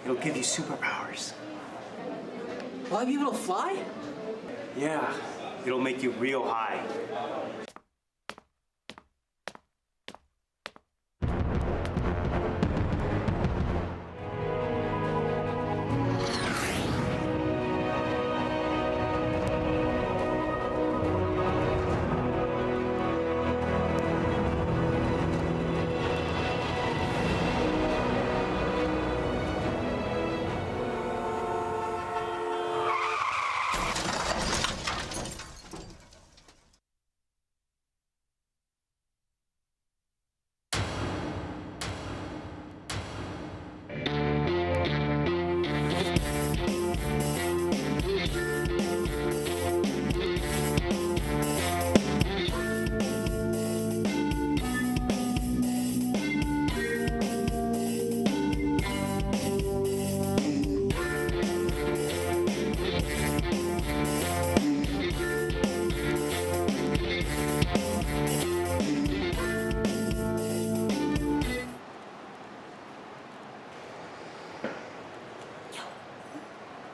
It'll give you superpowers. Will I be able to fly? Yeah, it'll make you real high.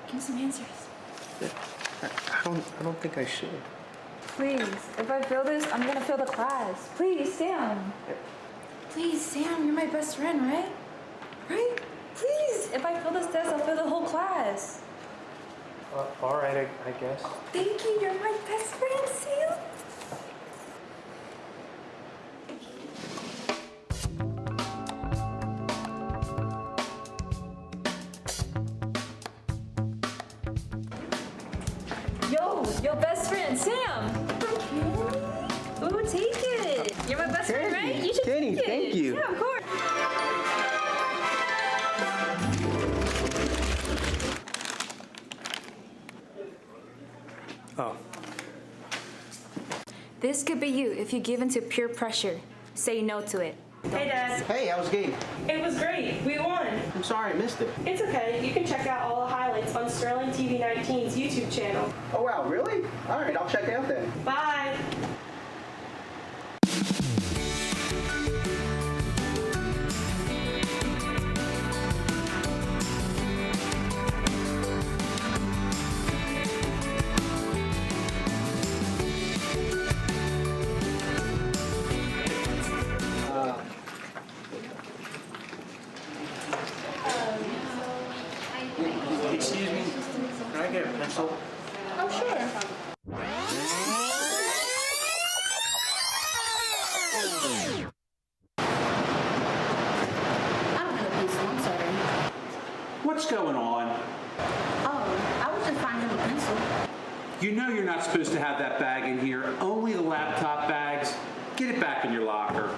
Give me some answers. I don't think I should. Please, if I fail this, I'm gonna fail the class. Please, Sam. Please, Sam, you're my best friend, right? Right? Please, if I fail this test, I'll fail the whole class. All right, I guess. Thank you, you're my best friend, Sam. Yo, best friend, Sam. Ooh, take it. You're my best friend, right? You should Kenny, take it. thank you. Yeah, of course. Oh. This could be you if you give in to peer pressure. Say no to it. Hey, Dad. Hey, how was the game? It was great. We won. I'm sorry I missed it. It's okay. You can check out all the highlights on Sterling TV 19's YouTube channel. Oh, wow, really? All right, I'll check it out then. Bye. Excuse me, can I get a pencil? Oh, sure. I don't have a pencil, I'm sorry. What's going on? Oh, I was just finding a pencil. You know you're not supposed to have that bag in here. Only the laptop bags. Get it back in your locker.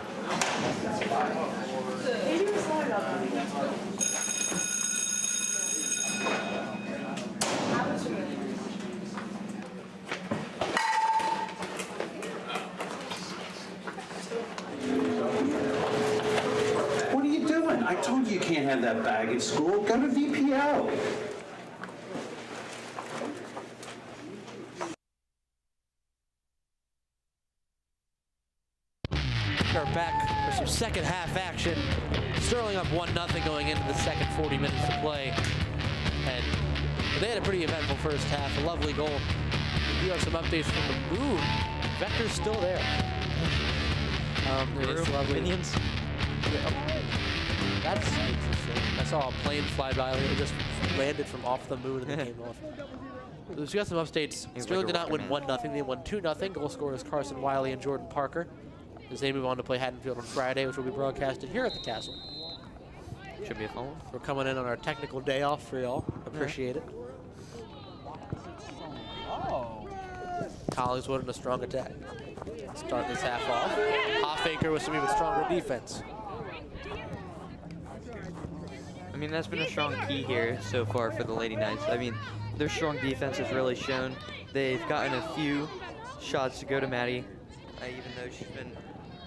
What are you doing? I told you you can't have that bag in school. Go to VPO. We're back for some second half action. Sterling up 1-0 going into the second 40 minutes to play. And they had a pretty eventful first half, a lovely goal. We do have some updates from the Ooh, Vector's still there. It's lovely. Minions. Yeah. That's interesting. I saw a plane fly by. It just landed from off the moon and then came off. So we got some updates. Sterling did not win 1-0. They won 2-0. Goal scorers Carson Wiley and Jordan Parker, as they move on to play Haddonfield on Friday, which will be broadcasted here at the Castle. Should be a fun one. We're coming in on our technical day off for y'all. Appreciate it. Collingswood in a strong attack. Start this half off. Hoffaker with some even stronger defense. I mean, that's been a strong key here so far for the Lady Knights. I mean, their strong defense has really shown. They've gotten a few shots to go to Maddie, even though she's been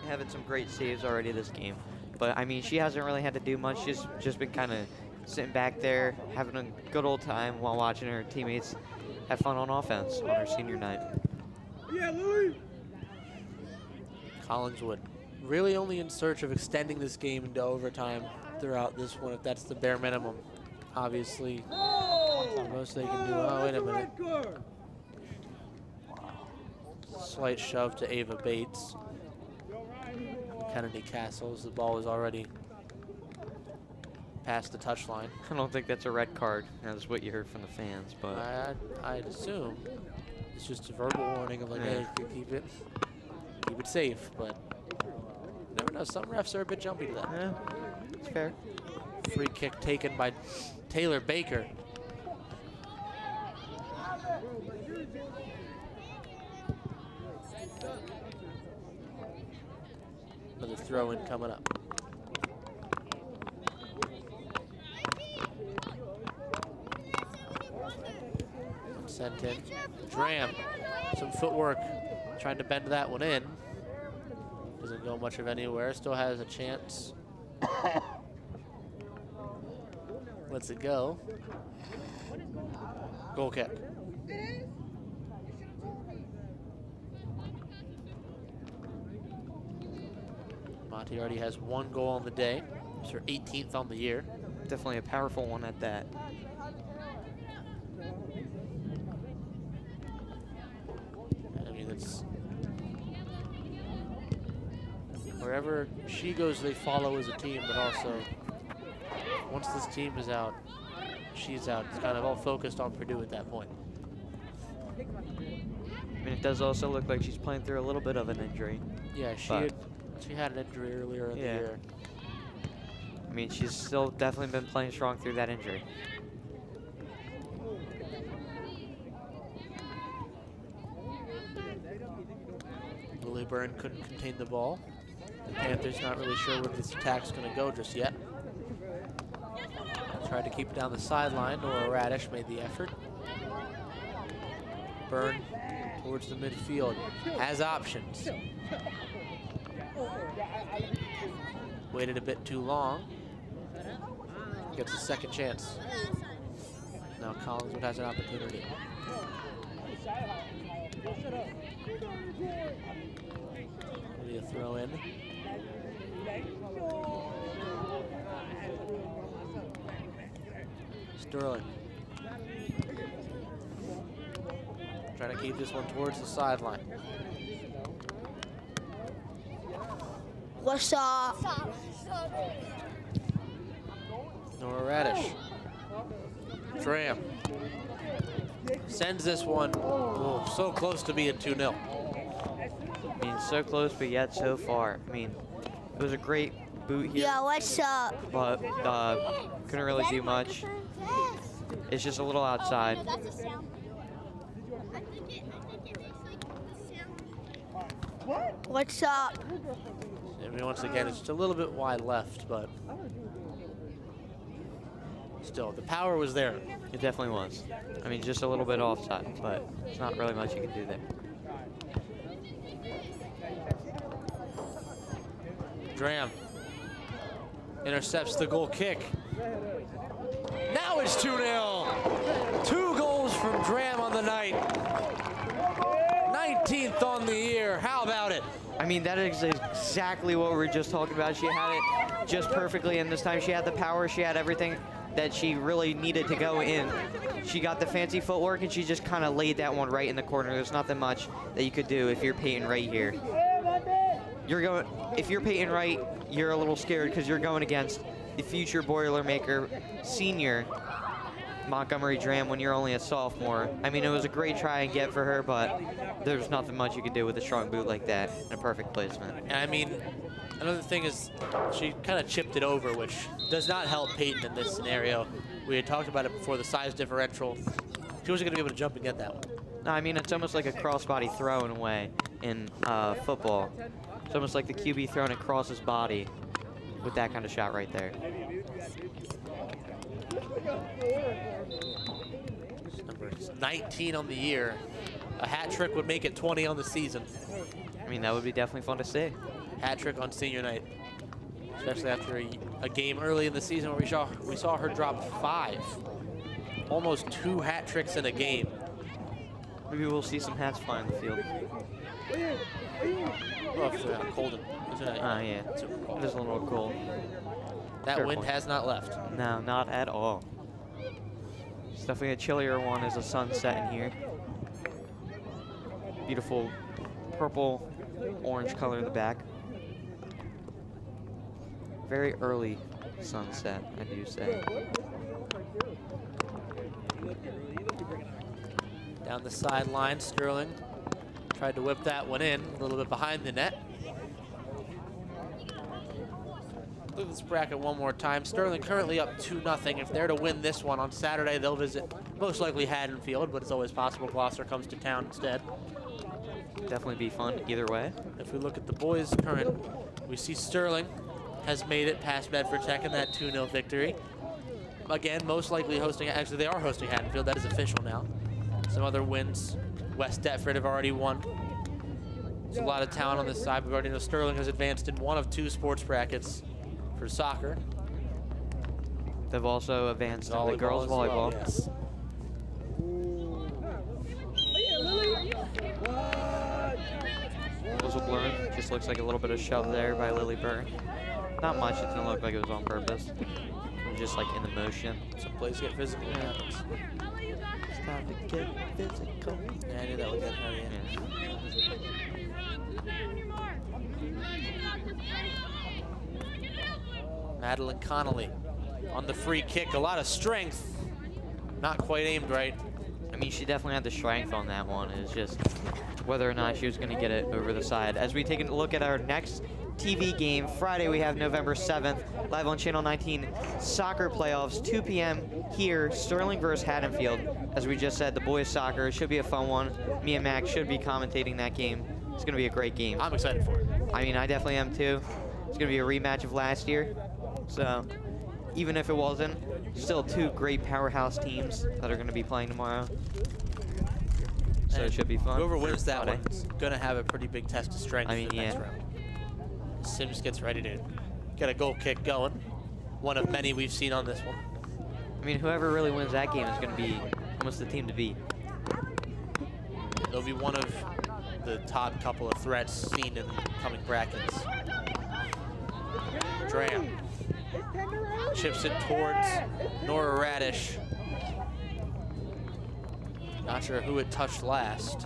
having some great saves already this game. But, I mean, she hasn't really had to do much. She's just been kind of sitting back there, having a good old time while watching her teammates have fun on offense on her senior night. Yeah, Louie! Collingswood really only in search of extending this game into overtime throughout this one, if that's the bare minimum. Obviously, the most they can do. Oh, wait a minute. Slight shove to Ava Bates. Kennedy Castles, the ball is already past the touchline. I don't think that's a red card. That's what you heard from the fans, but I'd assume it's just a verbal warning of like, hey, keep it safe. But you never know. Some refs are a bit jumpy to that. Yeah, it's fair. Free kick taken by Taylor Baker. Another throw-in coming up. Sent in. Dram, some footwork, trying to bend that one in. Doesn't go much of anywhere, still has a chance. Lets it go. Goal kick. Monty already has 1 goal on the day. It's her 18th on the year. Definitely a powerful one at that. I mean, it's wherever she goes, they follow as a team, but also once this team is out, she's out. It's kind of all focused on Purdue at that point. I mean, it does also look like she's playing through a little bit of an injury. Yeah, she had an injury earlier in the year. I mean, she's still definitely been playing strong through that injury. Lily Byrne couldn't contain the ball. The Panthers not really sure where this attack's going to go just yet. Tried to keep it down the sideline. Nora Radish made the effort. Byrne towards the midfield. Has options. Waited a bit too long. Gets a second chance. Now Collingswood has an opportunity. Maybe a throw in. Sterling. Trying to keep this one towards the sideline. What's up? Nora Radish. Dram. Sends this one. Oh, so close to being 2-0. I mean, so close, but yet so far. I mean, it was a great boot here. Yeah, what's up? But couldn't really do much. It's just a little outside. What's up? I mean, once again, it's just a little bit wide left, but still, the power was there. It definitely was. I mean, just a little bit offside, but it's not really much you can do there. Dram intercepts the goal kick. Now it's 2-0. 2 goals from Dram on the night. 19th on the year. How about it? I mean, that is exactly what we were just talking about. She had it just perfectly, and this time she had the power. She had everything that she really needed to go in. She got the fancy footwork, and she just kind of laid that one right in the corner. There's nothing much that you could do if you're Peyton Wright here. If you're Peyton Wright, you're a little scared because you're going against the future Boilermaker senior Montgomery Dram when you're only a sophomore. I mean, it was a great try and get for her, but there's nothing much you could do with a strong boot like that and a perfect placement. And I mean, another thing is she kind of chipped it over, which does not help Peyton in this scenario. We had talked about it before, the size differential. She wasn't going to be able to jump and get that one. No, I mean, it's almost like a crossbody throw in a way in football. It's almost like the QB throwing across his body with that kind of shot right there. Number 19 on the year. A hat trick would make it 20 on the season. I mean, that would be definitely fun to see. Hat trick on senior night, especially after a game early in the season where we saw her drop 5. Almost 2 hat tricks in a game. Maybe we'll see some hats fly in the field. Oh, for Colden. Yeah. It is a little cold. That Fair wind point. has not left. No, not at all. It's definitely a chillier one as the sunset in here. Beautiful purple, orange color in the back. Very early sunset, I do say. Down the sideline, Sterling tried to whip that one in, a little bit behind the net. Look at this bracket one more time. Sterling currently up 2-0. If they're to win this one on Saturday, they'll visit most likely Haddonfield, but it's always possible Gloucester comes to town instead. Definitely be fun either way. If we look at the boys' current, we see Sterling has made it past Bedford Tech in that 2-0 victory. Again, most likely hosting, actually they are hosting Haddonfield, that is official now. Some other wins, West Deptford have already won. There's a lot of talent on this side. We already know Sterling has advanced in one of 2 sports brackets for soccer. They've also advanced in the girls' volleyball. Yes. Whistle blown. Just looks like a little bit of shove there by Lily Byrne. Not much. It didn't look like it was on purpose. It was just like in the motion. Some plays get physical. Yeah. It's time to get physical. Yeah, I knew that would get out of Madeline Connolly on the free kick. A lot of strength. Not quite aimed right. I mean, she definitely had the strength on that one. It's just whether or not she was going to get it over the side. As we take a look at our next TV game, Friday we have November 7th, live on Channel 19, soccer playoffs, 2 p.m. here, Sterling versus Haddonfield. As we just said, the boys soccer should be a fun one. Me and Max should be commentating that game. It's going to be a great game. I'm excited for it. I mean, I definitely am too. It's going to be a rematch of last year. So even if it wasn't, still 2 great powerhouse teams that are going to be playing tomorrow. So And it should be fun. Whoever wins that one's going to have a pretty big test of strength I mean, for the next round. Sims gets ready to get a goal kick going. One of many we've seen on this one. I mean, whoever really wins that game is going to be almost the team to beat. They'll be one of the top couple of threats seen in coming brackets. Dram chips it towards Nora Radish. Not sure who it touched last.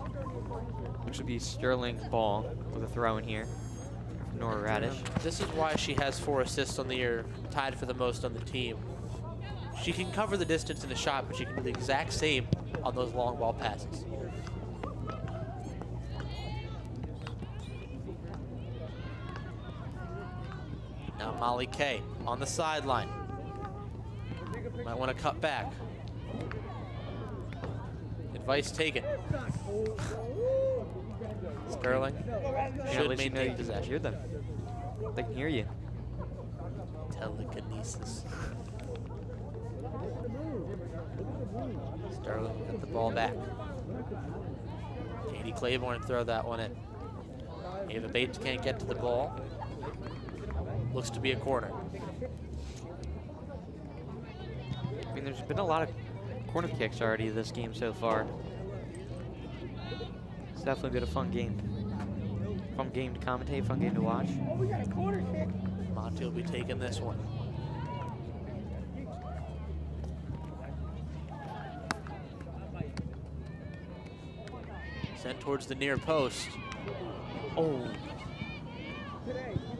Which would be Sterling's ball with a throw in here. Nora Radish. This is why she has 4 assists on the year, tied for the most on the team. She can cover the distance in a shot, but she can do the exact same on those long ball passes. Now Molly Kay on the sideline. Might want to cut back. Advice taken. Sterling should maintain possession. Hear them. They can hear you. Telekinesis. Sterling get the ball back. Katie Claiborne throw that one in. Ava Bates can't get to the ball. Looks to be a corner. I mean, there's been a lot of corner kicks already this game so far. It's definitely been a fun game. Fun game to commentate, fun game to watch. Monty will be taking this one. Sent towards the near post. Oh.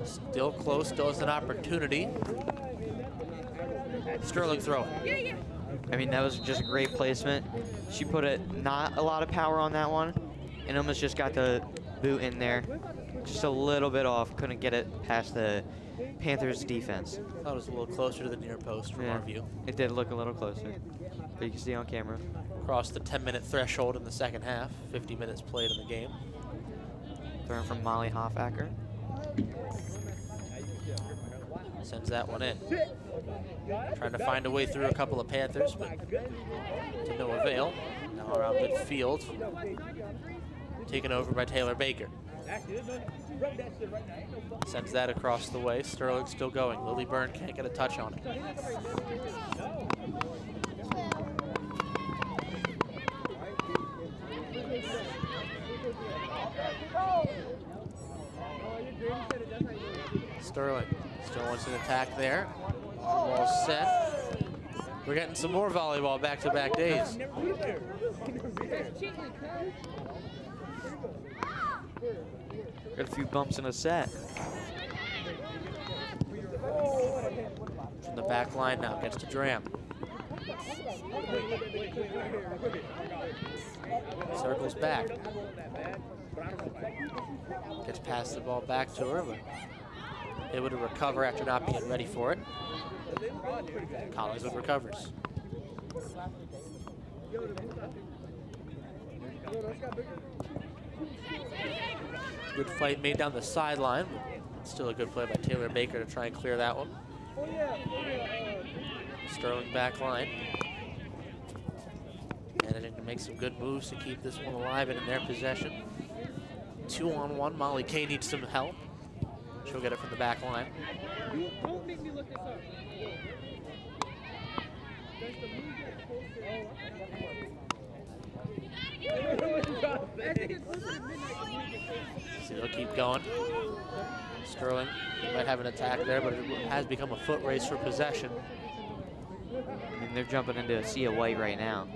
Still close, still has an opportunity. Sterling throwing. I mean, that was just a great placement. She put not a lot of power on that one and almost just got the boot in there. Just a little bit off, couldn't get it past the Panthers defense. Thought it was a little closer to the near post from our view. It did look a little closer, but you can see on camera. Crossed the 10-minute threshold in the second half. 50 minutes played in the game. Thrown from Molly Hoffacker. Sends that one in. Trying to find a way through a couple of Panthers, but to no avail. Now around midfield. Taken over by Taylor Baker. Sends that across the way. Sterling still going. Lily Byrne can't get a touch on it. Sterling still wants an attack there. Ball set. We're getting some more volleyball back-to-back days. Got a few bumps in a set. From the back line now, gets to Dram. Circles back. Gets past the ball back to her, but able to recover after not being ready for it. Collingswood recovers. Good fight made down the sideline. Still a good play by Taylor Baker to try and clear that one. Sterling back line. Managing to make some good moves to keep this one alive and in their possession. 2-on-1. Molly Kay needs some help. She'll get it from the back line. So they'll keep going. Sterling might have an attack there, but it has become a foot race for possession. I mean, they're jumping into a sea of white right now.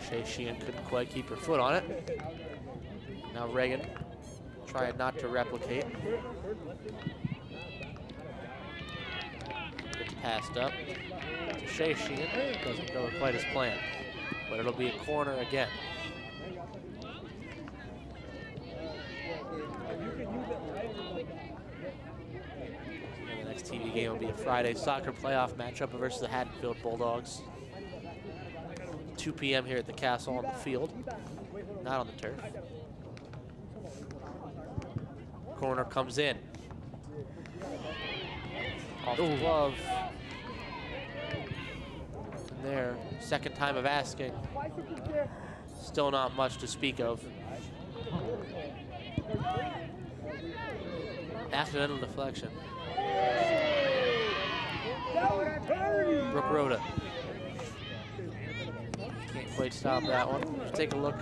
Shea Sheehan couldn't quite keep her foot on it. Now Reagan trying not to replicate. Gets passed up to Shea Sheehan. Doesn't go quite as planned, but it'll be a corner again. And the next TV game will be a Friday soccer playoff matchup versus the Haddonfield Bulldogs. 2 p.m. here at the Castle on the field, not on the turf. Corner comes in. Off the glove. And there, second time of asking. Still not much to speak of. Accidental deflection. Brooke Rhoda. Can't quite stop that one. Let's take a look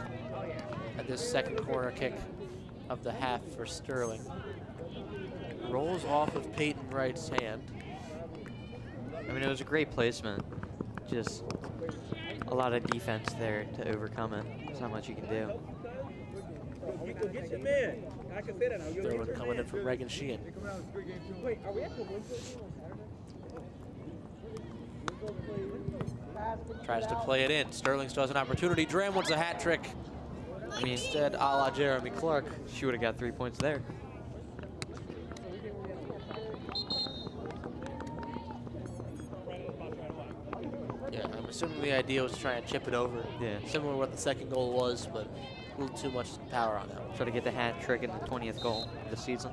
at this second corner kick of the half for Sterling. Rolls off of Peyton Wright's hand. I mean, it was a great placement. Just a lot of defense there to overcome it. There's not much you can do. Sterling coming in from Reagan Sheehan. Tries to play it in. Sterling still has an opportunity. Dram wants a hat trick. I mean, instead, a la Jeremy Clark. She would have got 3 points there. Yeah, I'm assuming the idea was to try and chip it over. Yeah. Similar to what the second goal was, but a little too much power on that one. Try to get the hat trick in the 20th goal of the season.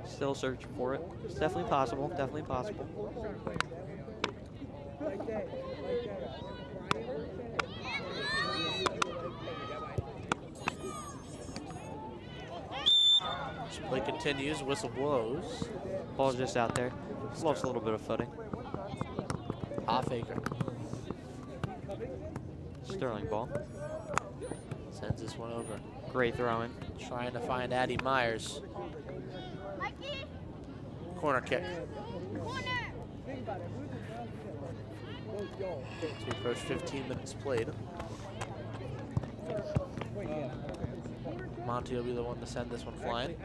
Still searching for it. It's definitely possible. Definitely possible. Play continues, whistle blows. Ball's just out there. Lost a little bit of footing. Half-acre. Sterling ball. Sends this one over. Great throwing. Trying to find Addie Myers. Corner kick. To approach 15 minutes played. Monty will be the one to send this one flying.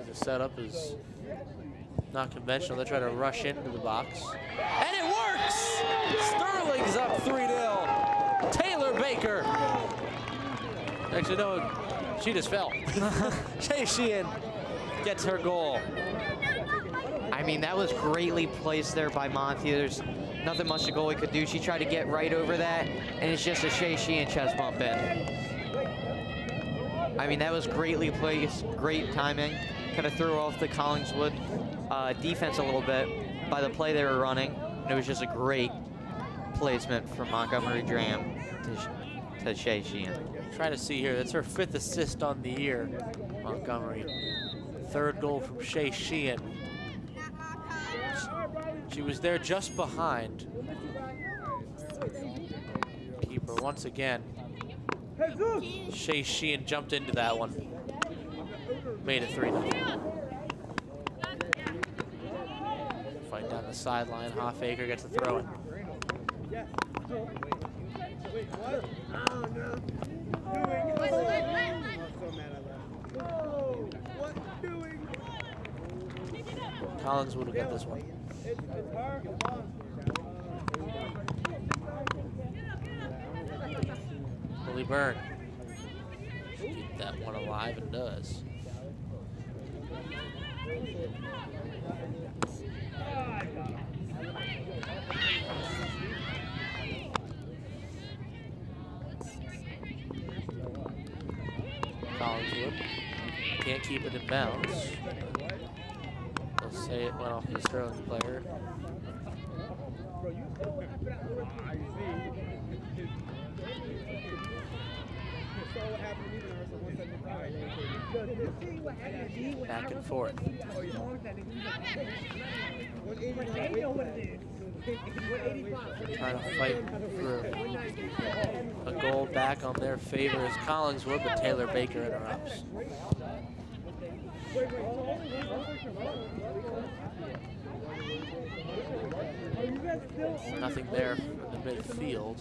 The setup is not conventional. They try to rush into the box. And it works! Sterling's up 3-0. Taylor Baker. Actually, no, she just fell. Shea Sheehan gets her goal. I mean, that was greatly placed there by Monty. There's nothing much the goalie could do. She tried to get right over that, and it's just a Shea Sheehan chest bump in. I mean, that was greatly placed, great timing. Kind of threw off the Collingswood defense a little bit by the play they were running. And it was just a great placement from Montgomery Dram to Shea Sheehan. Try to see here, that's her 5th assist on the year, Montgomery. 3rd goal from Shea Sheehan. She was there just behind. Keeper once again. Shay Sheehan jumped into that one. Made it 3-0. Fight down the sideline. Hoffaker gets the throw in. Collingswood will get this one. Lily Byrne. Keep that one alive and does. Collingswood can't keep it in bounds. They'll say it went off the Sterling player. Back and forth. Trying to fight for a goal back on their favor is Collingswood, but Taylor Baker interrupts. Nothing there from the midfield.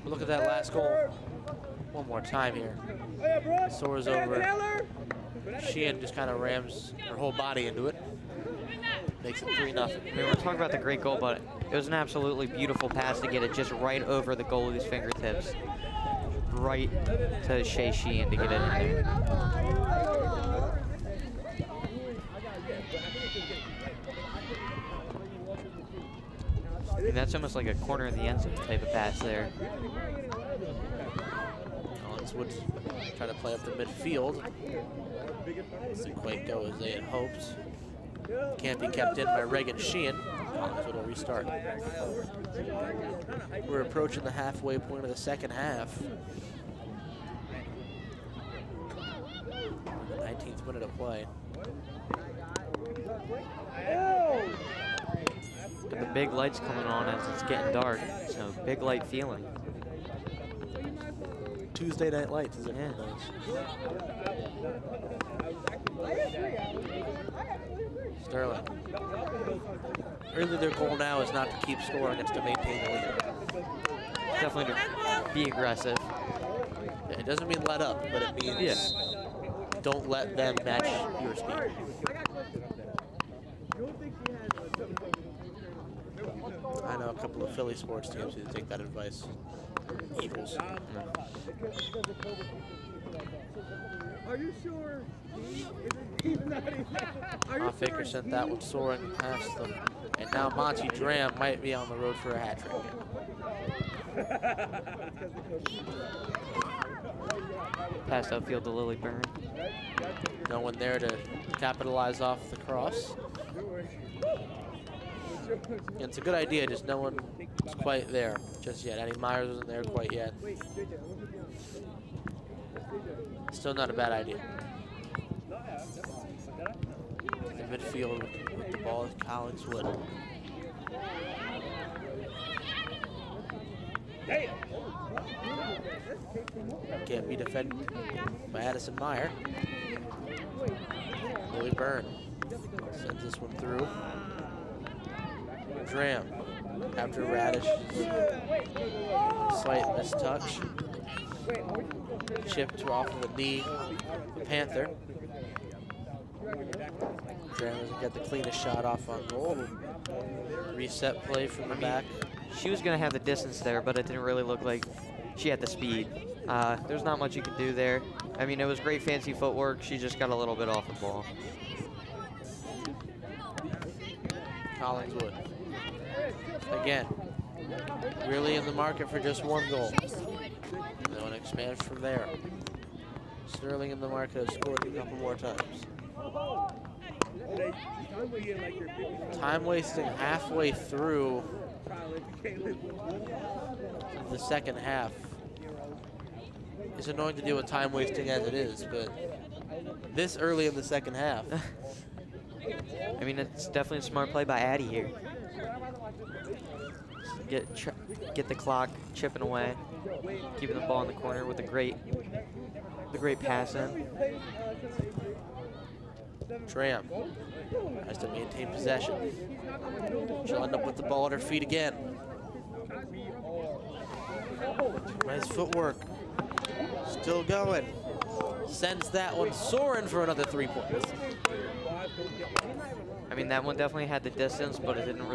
Look at that last goal. One more time here. Soars over. Sheehan just kind of rams her whole body into it. Makes it 3-0. I mean, we're talking about the great goal, but it was an absolutely beautiful pass to get it just right over the goalie's fingertips. Right to Shay Sheehan to get it in there. I mean, that's almost like a corner in the end zone type of pass there. Collingswood trying to play up the midfield. Doesn't quite go as they had hoped. Can't be kept in by Reagan Sheehan. Collingswood will restart. We're approaching the halfway point of the second half. The 19th minute of play. And the big light's coming on as it's getting dark, so big light feeling. Tuesday night lights, as everyone knows. Sterling. Really, their goal now is not to keep scoring, it's to maintain the lead. Definitely to be aggressive. Yeah, it doesn't mean let up, but it means don't let them match your speed. I know a couple of Philly sports teams who take that advice. Eagles. Are you sure? Hoffaker sent that one soaring past them. And now Monty Dram might be on the road for a hat trick. Pass outfield to Lily Byrne. No one there to capitalize off the cross. And it's a good idea, just no one was quite there just yet. Eddie Myers wasn't there quite yet. Still not a bad idea. In midfield with the ball is Collingswood. Can't be defended by Addison Meyer. Lily Byrne sends this one through. Dram after Radish's slight mistouch. Chipped off of the knee of the Panther. Dram doesn't get the cleanest shot off on goal. Reset play from the back. She was going to have the distance there, but it didn't really look like she had the speed. There's not much you could do there. I mean, it was great fancy footwork. She just got a little bit off the ball. Collingswood. Again, really in the market for just one goal. They want to expand from there. Sterling in the market has scored a couple more times. Time wasting halfway through the second half. It's annoying to deal with time wasting as it is, but this early in the second half. I mean, it's definitely a smart play by Addie here. Get the clock chipping away, keeping the ball in the corner with the great pass in. Tram has to maintain possession. She'll end up with the ball at her feet again. Nice footwork. Still going. Sends that one soaring for another 3 points. I mean, that one definitely had the distance, but it didn't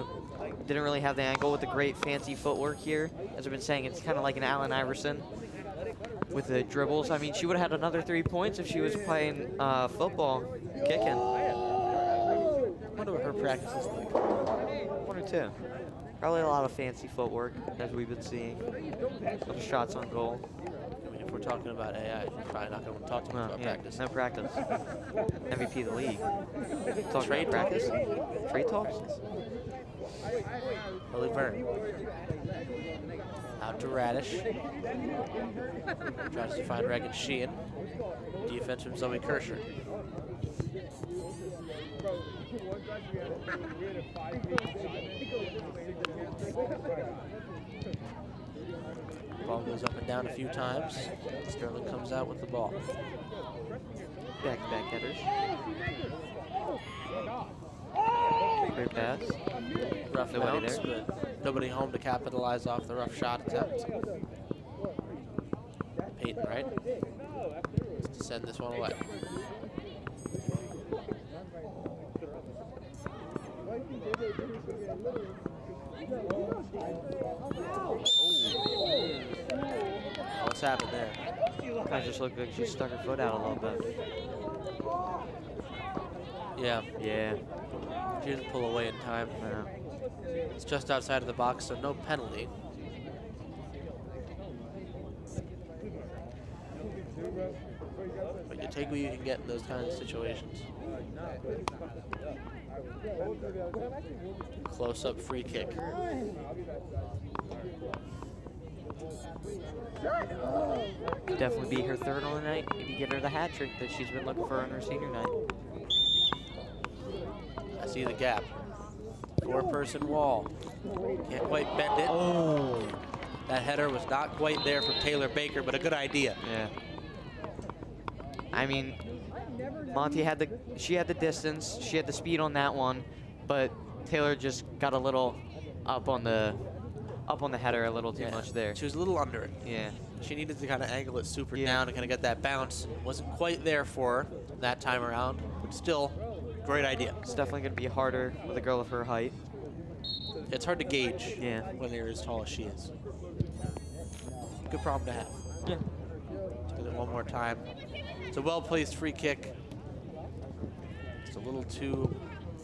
really have the angle with the great fancy footwork here. As I've been saying, it's kind of like an Allen Iverson with the dribbles. I mean, she would have had another 3 points if she was playing football, kicking. I wonder what her practice is like. 1 or 2. Probably a lot of fancy footwork, as we've been seeing. Little shots on goal. I mean, if we're talking about AI, you're probably not going to talk to me about practice. No practice. MVP of the league. Trade practice? Trade talks? Lily Byrne. Out to Radish. Tries to find Reagan Sheehan. Defense from Zoe Kirscher. Ball goes up and down a few times. Sterling comes out with the ball. Back-to-back headers. Great pass. Rough bounce, but nobody home to capitalize off the rough shot attempt. Peyton, right? Just to send this one away. What's happened there? Kind of just looked like she stuck her foot out a little bit. Yeah. Yeah. She didn't pull away in time. No. It's just outside of the box, so no penalty. But you take what you can get in those kinds of situations. Close-up free kick. Definitely be her third on the night. Maybe get her the hat trick that she's been looking for on her senior night. I see the gap. 4-person wall. Can't quite bend it. Oh, that header was not quite there from Taylor Baker, but a good idea. Yeah. I mean, Monty had the distance, she had the speed on that one, but Taylor just got a little up on the header a little too much there. She was a little under it. Yeah. She needed to kind of angle it super down to kind of get that bounce. Wasn't quite there for her that time around, but still, great idea. It's definitely going to be harder with a girl of her height. It's hard to gauge when you're as tall as she is. Good problem to have. Yeah. Let's get it one more time. It's a well-placed free kick. It's a little too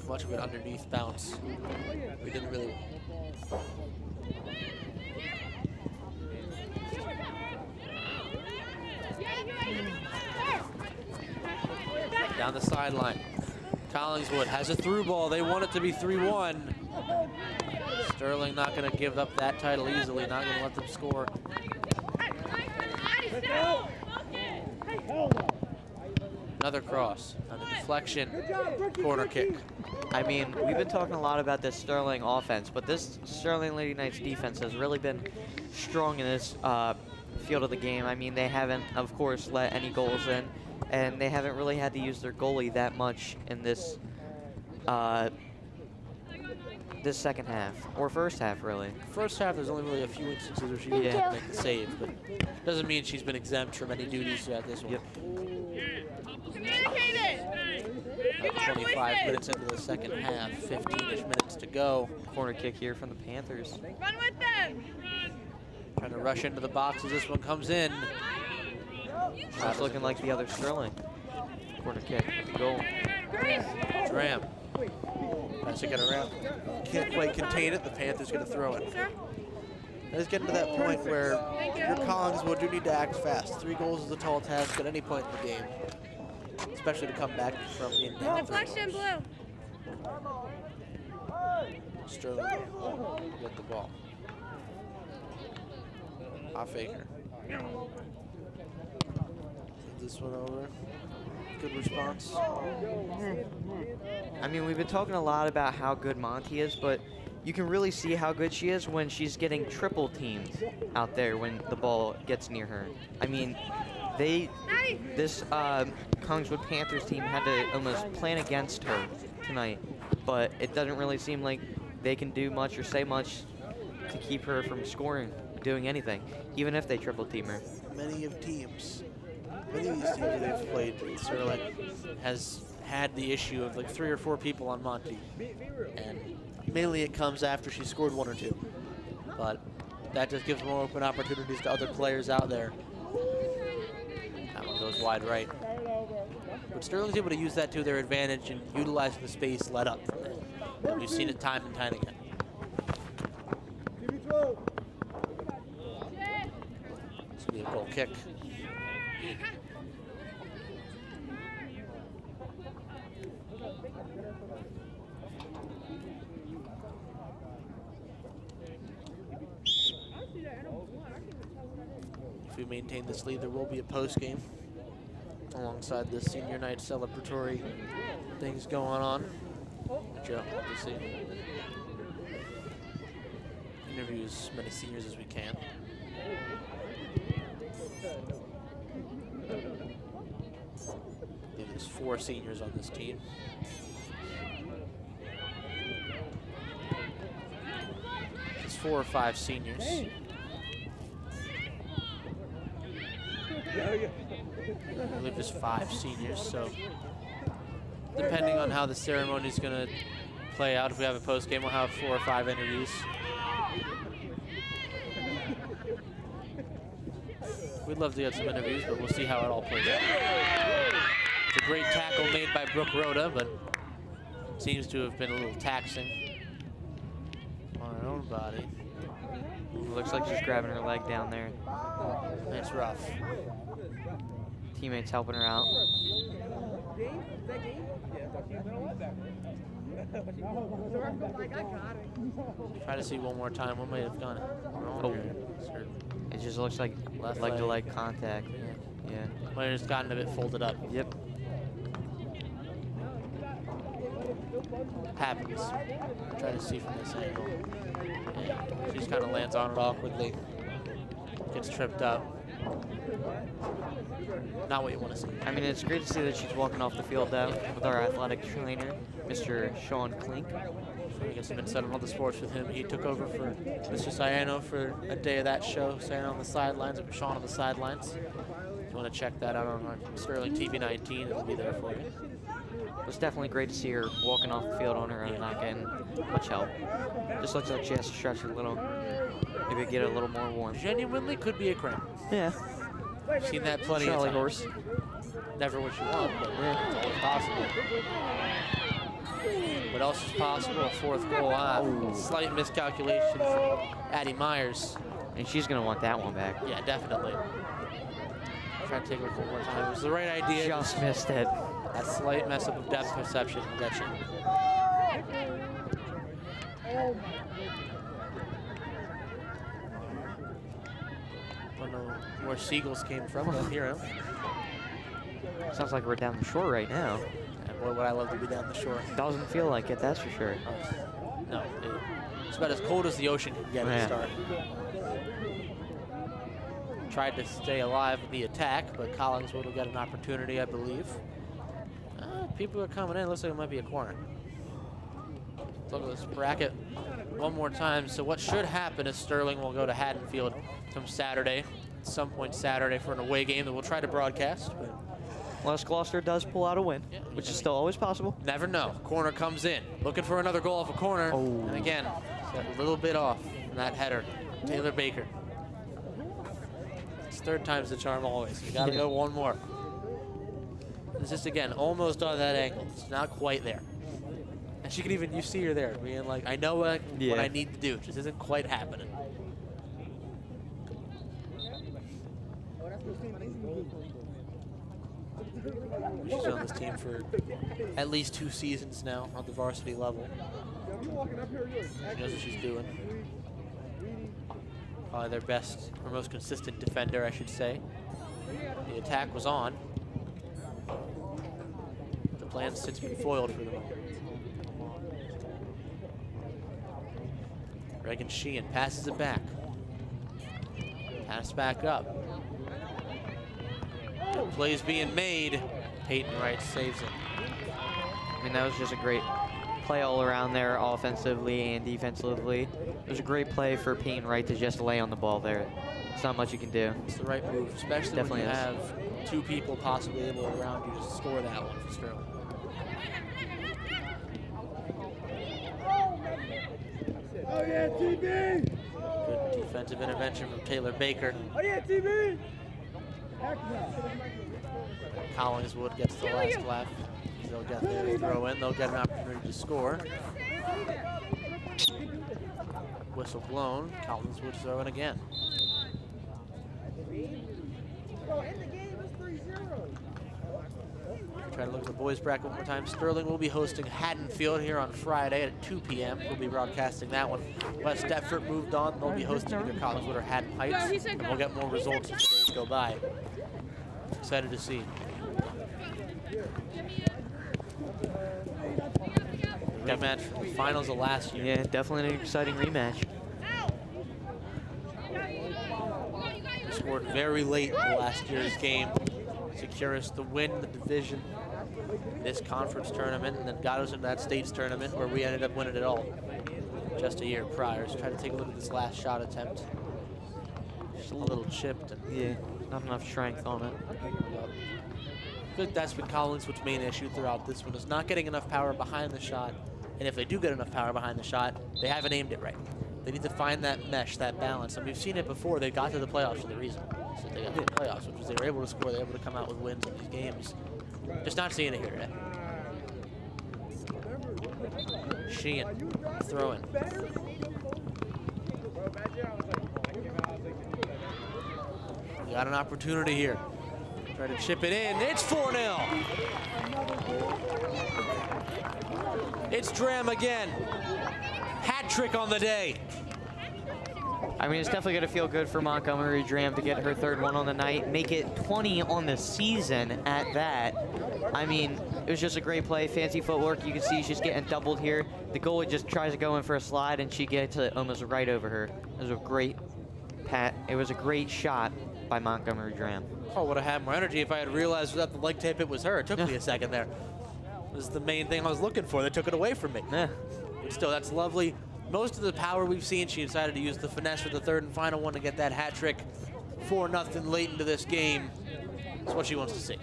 much of an underneath bounce. We didn't really... Down the sideline. Collingswood has a through ball. They want it to be 3-1. Sterling not going to give up that title easily. Not going to let them score. Another cross. Another deflection. Corner kick. I mean, we've been talking a lot about this Sterling offense, but this Sterling Lady Knights defense has really been strong in this field of the game. I mean, they haven't, of course, let any goals in, and they haven't really had to use their goalie that much in this this second half, or first half, really. First half, there's only really a few instances where she didn't have to make the save, but doesn't mean she's been exempt from any duties throughout this one. Yep. 25 minutes into the second half, 15-ish minutes to go. Corner kick here from the Panthers. Run with them! Trying to rush into the box as this one comes in. It's looking like the other Sterling. Corner kick, goal. Dram. Has to get around. Can't quite contain it. The Panthers going to throw it. It's getting to that point where your Collingswood do need to act fast. 3 goals is a tall task at any point in the game, especially to come back from being down. Deflection, blue. Sterling get the ball. Off Faker. This one over. good response. I mean, we've been talking a lot about how good Monty is, but you can really see how good she is when she's getting triple teamed out there when the ball gets near her. I mean, this Collingswood Panthers team had to almost plan against her tonight, but it doesn't really seem like they can do much or say much to keep her from scoring, doing anything, even if they triple team her. Many of these teams that they've played, Sterling has had the issue of like 3 or 4 people on Monty, and mainly it comes after she scored 1 or 2. But that just gives more open opportunities to other players out there. That one goes wide right. But Sterling's able to use that to their advantage and utilizing the space let up from there. And we've seen it time and time again. This will be a goal kick. If we maintain this lead, there will be a post game alongside the senior night celebratory things going on. Joe, let's see. Interview as many seniors as we can. There's 4 seniors on this team. There's 4 or 5 seniors. I believe there's 5 seniors, so depending on how the ceremony is going to play out, if we have a post game, we'll have 4 or 5 interviews. We'd love to get some interviews, but we'll see how it all plays out. It's a great tackle made by Brooke Rhoda, but seems to have been a little taxing on her own body. Looks like she's grabbing her leg down there. It's rough. Teammates helping her out. Try to see one more time. What might have gone wrong here? It just looks like leg-to-leg contact. Yeah. Might have just gotten a bit folded up. Yep. Happens. Try to see from this angle. Yeah. She just kind of lands on it awkwardly. Gets tripped up. Not what you want to see. I mean, it's great to see that she's walking off the field though with our athletic trainer, Mr. Sean Klink. We get some insight on all the sports with him. He took over for Mr. Ciano for a day of that show. Ciano on the sidelines, and Sean on the sidelines. If you want to check that out on our Sterling TV 19, it'll be there for you. It was definitely great to see her walking off the field on her own, not getting much help. Just looks like she has to stretch a little, maybe get a little more warm. Genuinely could be a cramp. Yeah. I've seen that plenty of times. Horse. Never what you want, but yeah, it's always possible. What else is possible? A 4th goal. Slight miscalculation from Addie Myers. And she's going to want that one back. Yeah, definitely. Try to take it one more time. It was the right idea. Just missed it. That slight mess up of depth perception will get you. Don't know where Seagulls came from. I don't hear them. Sounds like we're down the shore right now. Yeah, boy, would I love to be down the shore. Doesn't feel like it, that's for sure. No, it's about as cold as the ocean can get at the start. Tried to stay alive with the attack, but Collingswood will get an opportunity, I believe. People are coming in. Looks like it might be a corner. Look at this bracket one more time. So what should happen is Sterling will go to Haddonfield come Saturday, at some point Saturday, for an away game that we'll try to broadcast. But unless Gloucester does pull out a win, which is still always possible. Never know. Corner comes in. Looking for another goal off a corner. Oh. And again, a little bit off from that header. Taylor Baker. It's 3rd time's the charm always. You gotta go one more. It's just, again, almost on that angle. It's not quite there. And she can even, you see her there, being like, I know what I need to do. It just isn't quite happening. She's on this team for at least 2 seasons now on the varsity level. She knows what she's doing. Probably their best or most consistent defender, I should say. The attack was on. Plan since been foiled for the moment. Reagan Sheehan passes it back. Pass back up. Good plays being made. Peyton Wright saves it. I mean, that was just a great play all around there, offensively and defensively. It was a great play for Peyton Wright to just lay on the ball there. It's not much you can do. It's the right move, especially Definitely when you is. have two people possibly able around you to score that one for Sterling. Oh yeah, TB! Good defensive intervention from Taylor Baker. Oh yeah, TB! Collingswood gets the last laugh. They'll get their throw in. They'll get an opportunity to score. Whistle blown. Collingswood throwing again. Try to look at the boys bracket one more time. Sterling will be hosting Haddonfield here on Friday at 2 p.m. We'll be broadcasting that one. West Deptford moved on. They'll be hosting either Collingswood or Haddon Heights. And we'll get more results as the days go by. Excited to see. Rematch from the finals of last year. Yeah, definitely an exciting rematch. We scored very late in last year's game. Secure us the win in the division, this conference tournament, and then got us into that states tournament where we ended up winning it all just a year prior. So try to take a look at this last shot attempt. Just a little chipped. And yeah, not enough strength on it. I feel like that's been Collingswood's main issue throughout this one, is not getting enough power behind the shot. And if they do get enough power behind the shot, they haven't aimed it right. They need to find that mesh, that balance. And we've seen it before. They got to the playoffs for the reason. So they got to the playoffs, which was they were able to score. They were able to come out with wins in these games. Just not seeing it here today. Sheehan throwing. We got an opportunity here. Try to chip it in. It's 4-0. It's Dram again. Hat trick on the day. I mean, it's definitely going to feel good for Montgomery Dram to get her third one on the night, make it 20 on the season at that. I mean, it was just a great play, fancy footwork. You can see she's getting doubled here. The goalie just tries to go in for a slide, and she gets it almost right over her. It was a great it was a great shot by Montgomery Dram. Oh, would have had more energy if I had realized without the leg tape it was her. It took me a second there. It was the main thing I was looking for. They took it away from me. Yeah. But still, that's lovely. Most of the power we've seen, she decided to use the finesse for the third and final one to get that hat trick. 4-0 late into this game. That's what she wants to see.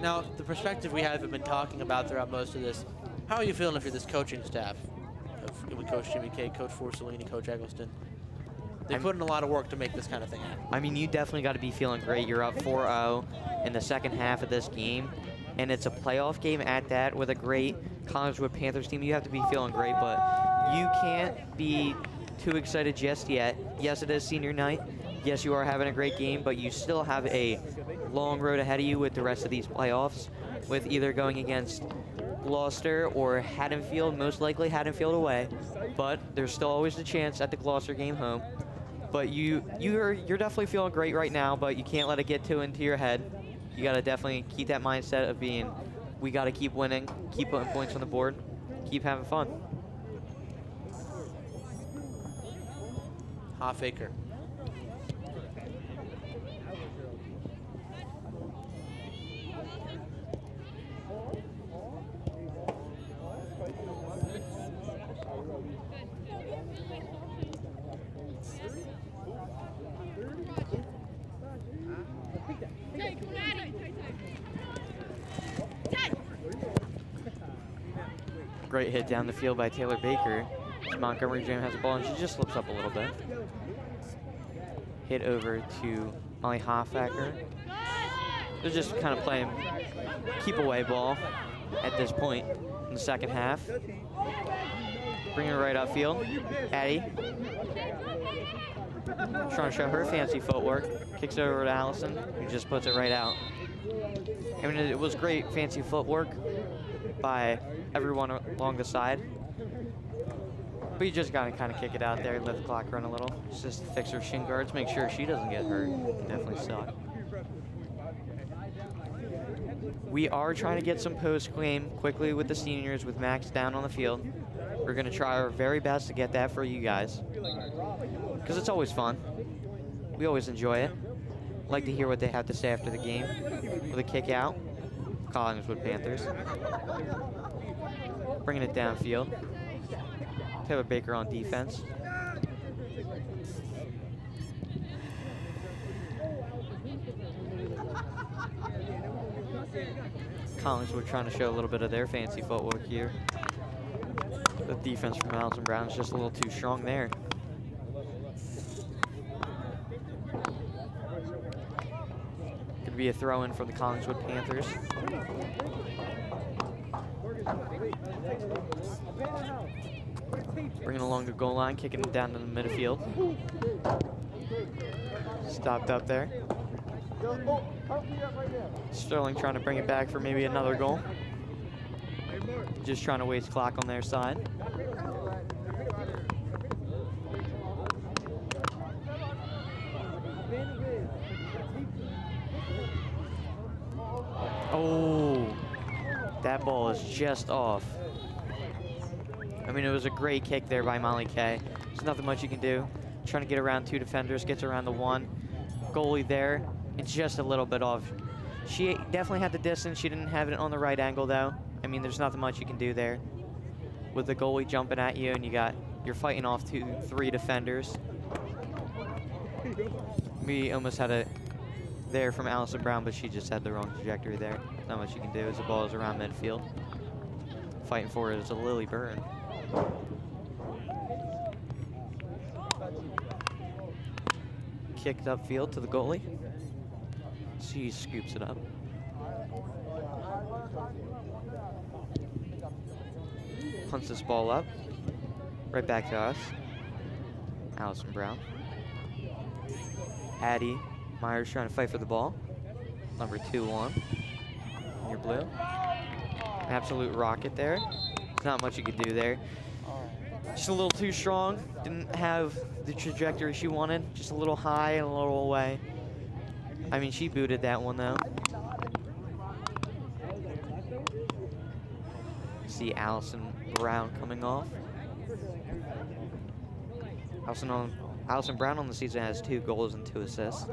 Now, the perspective we have been talking about throughout most of this, how are you feeling if you're this coaching staff? With Coach Jimmy K, Coach Forcellini, Coach Eggleston. They put in a lot of work to make this kind of thing happen. I mean, you definitely got to be feeling great. You're up 4-0 in the second half of this game, and it's a playoff game at that with a great Collingswood Panthers team. You have to be feeling great, but you can't be too excited just yet. Yes, it is senior night. Yes, you are having a great game, but you still have a long road ahead of you with the rest of these playoffs, with either going against Gloucester or Haddonfield, most likely Haddonfield away, but there's still always the chance at the Gloucester game home. But you're definitely feeling great right now, but you can't let it get too into your head. You got to definitely keep that mindset of being, we got to keep winning, keep putting points on the board, keep having fun. Hoffaker. Great hit down the field by Taylor Baker. Montgomery Dram has the ball, and she just slips up a little bit. Hit over to Molly Hoffaker. They're just kind of playing keep away ball at this point in the second half. Bring her right upfield. Addie trying to show her fancy footwork. Kicks it over to Allison, who just puts it right out. I mean, it was great fancy footwork by everyone along the side. But you just got to kind of kick it out there and let the clock run a little. Just fix her shin guards, make sure she doesn't get hurt. Definitely suck. We are trying to get some post-game quickly with the seniors with Max down on the field. We're going to try our very best to get that for you guys, because it's always fun. We always enjoy it. Like to hear what they have to say after the game. With a kick out, Collingswood Panthers. Bringing it downfield. Taylor Baker on defense. Collingswood trying to show a little bit of their fancy footwork here. The defense from Allison Brown is just a little too strong there. Could be a throw-in for the Collingswood Panthers. Bringing along the goal line, kicking it down to the midfield. Stopped up there. Sterling trying to bring it back for maybe another goal. Just trying to waste clock on their side. Oh, that ball is just off. I mean, it was a great kick there by Molly Kay. There's nothing much you can do. Trying to get around two defenders, gets around the one. Goalie there, it's just a little bit off. She definitely had the distance. She didn't have it on the right angle, though. I mean, there's nothing much you can do there. With the goalie jumping at you, and you're fighting off 2-3 defenders. We almost had it there from Allison Brown, but she just had the wrong trajectory there. Not much you can do as the ball is around midfield. Fighting for it is a Lily Byrne. Kicked upfield to the goalie. She scoops it up. Punts this ball up. Right back to us. Allison Brown. Addie Myers trying to fight for the ball. Number 2-1. Your blue. Absolute rocket there. There's not much you could do there. Just a little too strong. Didn't have the trajectory she wanted. Just a little high and a little away. I mean, she booted that one though. See Allison Brown coming off. Allison Brown on the season has 2 goals and 2 assists.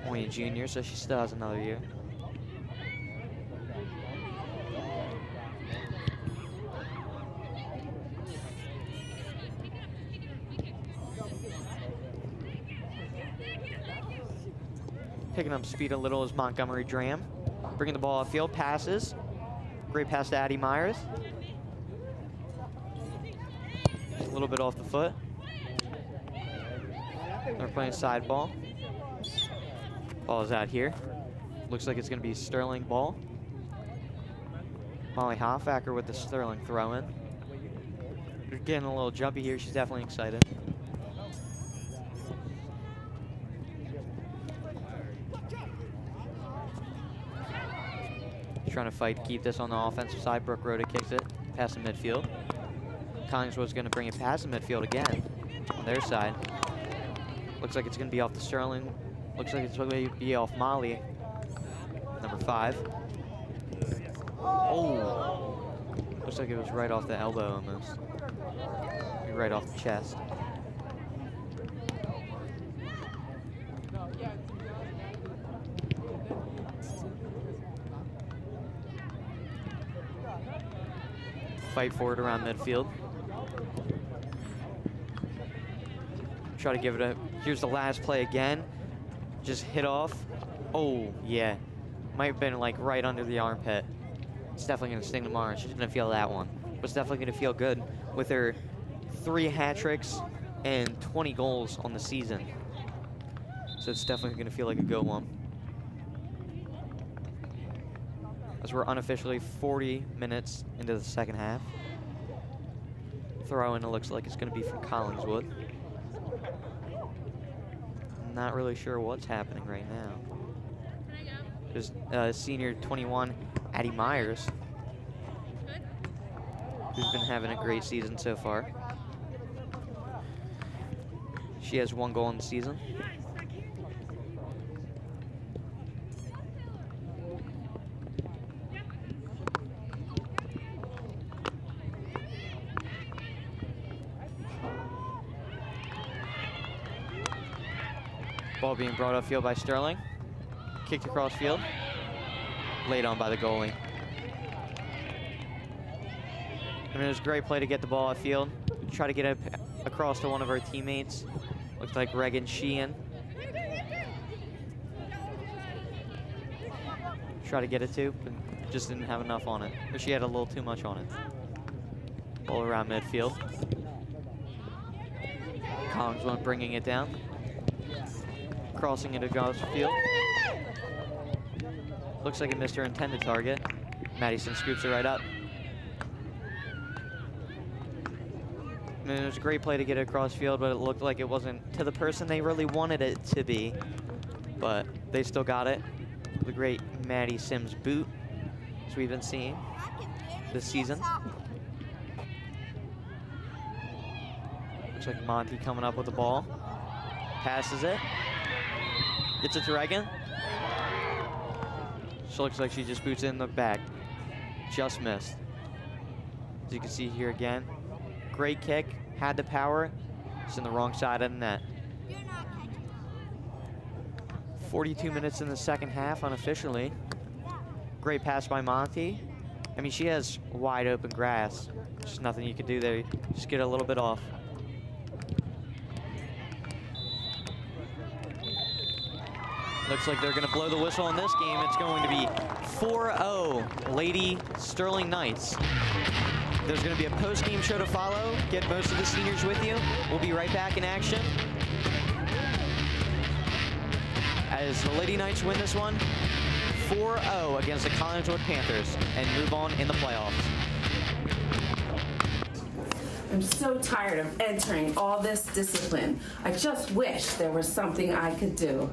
Only a junior, so she still has another year. Picking up speed a little is Montgomery Dram. Bringing the ball upfield, passes. Great pass to Addie Myers. A little bit off the foot. They're playing side ball. Ball is out here. Looks like it's going to be Sterling ball. Molly Hoffacker with the Sterling throw-in. They're getting a little jumpy here. She's definitely excited. Trying to fight to keep this on the offensive side. Brooke Rhoda kicks it past the midfield. Collingswood's going to bring it past the midfield again on their side. Looks like it's going to be off the Sterling. Looks like it's going to be off Molly, number 5. Oh, looks like it was right off the elbow almost. Right off the chest. Fight for it around midfield. Try to give it a, here's the last play again. Just hit off. Oh, yeah. Might have been like right under the armpit. It's definitely gonna sting tomorrow. She's gonna feel that one. But it's definitely gonna feel good with her 3 hat tricks and 20 goals on the season. So it's definitely gonna feel like a good one. As we're unofficially 40 minutes into the second half. Throw in, it looks like it's going to be from Collingswood. Not really sure what's happening right now. There's senior 21, Addie Myers, who's been having a great season so far. She has 1 goal in the season. Ball being brought upfield by Sterling. Kicked across field. Laid on by the goalie. I mean, it was a great play to get the ball upfield. Try to get it across to one of our teammates. Looks like Reagan Sheehan. Try to get it to, but just didn't have enough on it. But she had a little too much on it. Ball around midfield. Collingswood bringing it down. Crossing it across the field. Looks like it missed her intended target. Madison scoops it right up. I mean, it was a great play to get it across field, but it looked like it wasn't to the person they really wanted it to be. But they still got it. The great Maddie Sims boot, as we've been seeing this season. Looks like Monty coming up with the ball. Passes it. Gets it to Reagan. She looks like she just boots it in the back. Just missed. As you can see here again. Great kick. Had the power. It's in the wrong side of the net. 42 minutes in the second half, unofficially. Great pass by Monty. I mean, she has wide open grass. There's nothing you can do there. Just get a little bit off. Looks like they're going to blow the whistle in this game. It's going to be 4-0 Lady Sterling Knights. There's going to be a post-game show to follow. Get most of the seniors with you. We'll be right back in action as the Lady Knights win this one 4-0 against the Collingswood Panthers and move on in the playoffs. I'm so tired of entering all this discipline. I just wish there was something I could do.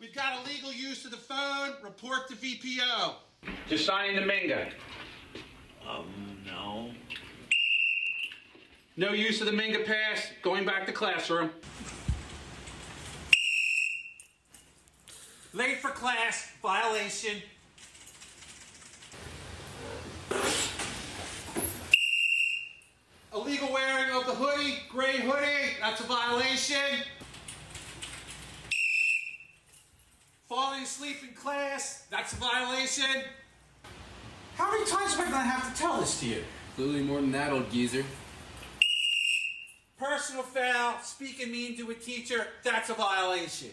We've got illegal use of the phone. Report to VPO. Just sign in the Minga. No. No use of the Minga pass. Going back to classroom. Late for class. Violation. Illegal wearing of the hoodie, gray hoodie, that's a violation. Falling asleep in class, that's a violation. How many times am I gonna have to tell this to you? Clearly more than that, old geezer. Personal foul, speaking mean to a teacher, that's a violation.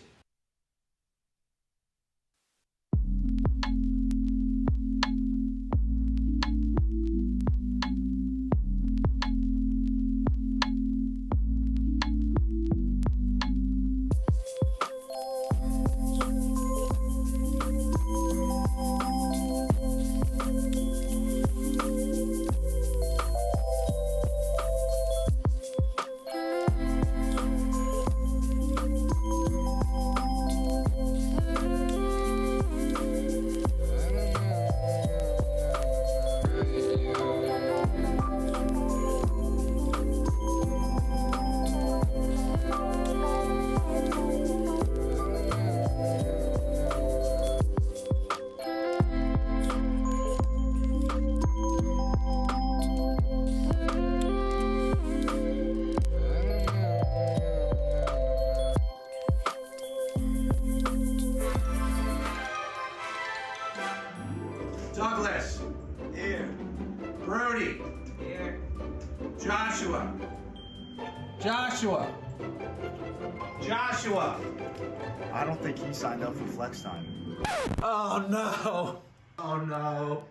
Douglas. Here. Brody. Here. Joshua. Joshua. Joshua. I don't think he signed up for flex time. Oh no. Oh no.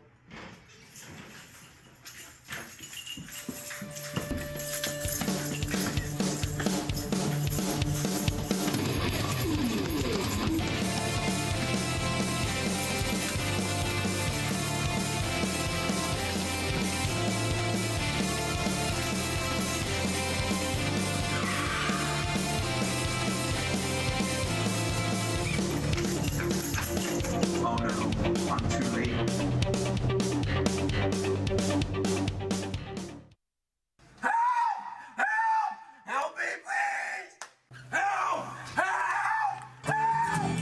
Oh no, I'm too late. Help me, please! Help! Help! Help!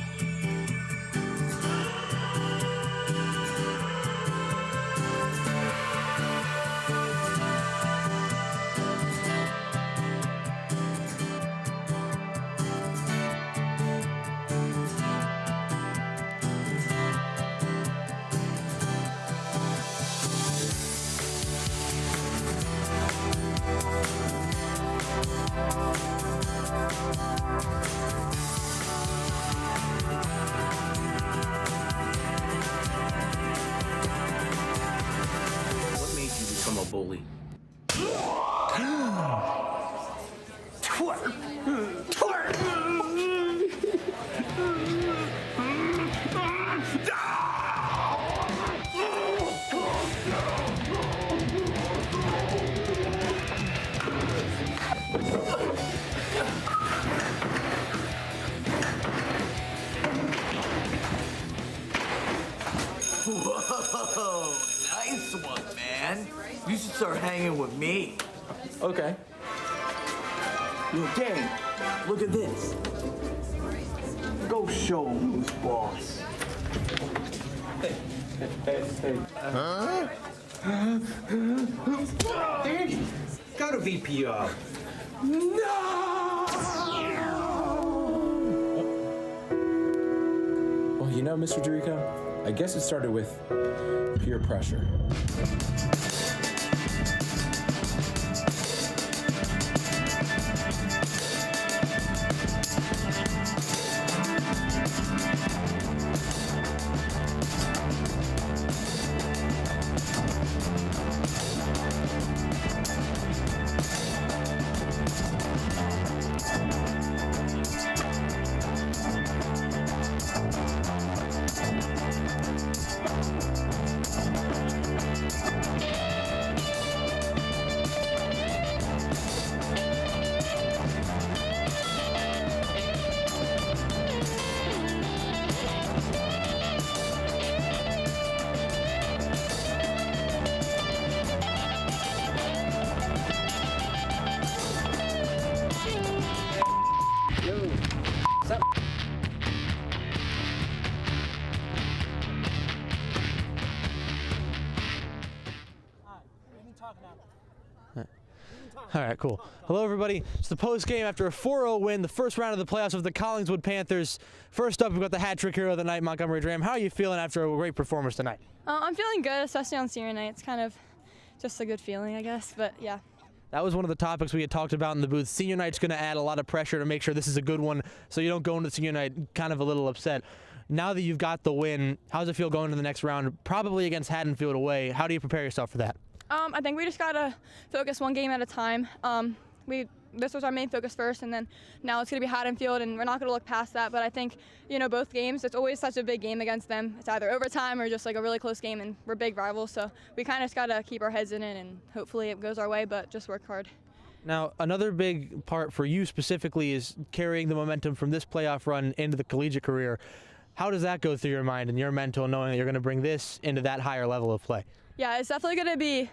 bully. Whoa, nice one, man. You should start hanging with me. Okay. Yo, gang, look at this. Go show 'em who's boss. Hey. Huh? Danny, go to VPO. No! Well, you know, Mr. Jericho, I guess it started with peer pressure. All right, cool. Hello, everybody. It's the post game after a 4-0 win, the first round of the playoffs of the Collingswood Panthers. First up, we've got the hat trick hero of the night, Montgomery Dram. How are you feeling after a great performance tonight? I'm feeling good, especially on senior night. It's kind of just a good feeling, I guess, but yeah. That was one of the topics we had talked about in the booth. Senior night's going to add a lot of pressure to make sure this is a good one so you don't go into senior night kind of a little upset. Now that you've got the win, how does it feel going to the next round, probably against Haddonfield away? How do you prepare yourself for that? I think we just got to focus one game at a time. This was our main focus first, and then now it's going to be Haddonfield, and we're not going to look past that. But I think, you know, both games, it's always such a big game against them. It's either overtime or just like a really close game, and we're big rivals. So we kind of just got to keep our heads in it, and hopefully it goes our way, but just work hard. Now, another big part for you specifically is carrying the momentum from this playoff run into the collegiate career. How does that go through your mind and your mental, knowing that you're going to bring this into that higher level of play? Yeah, it's definitely going to be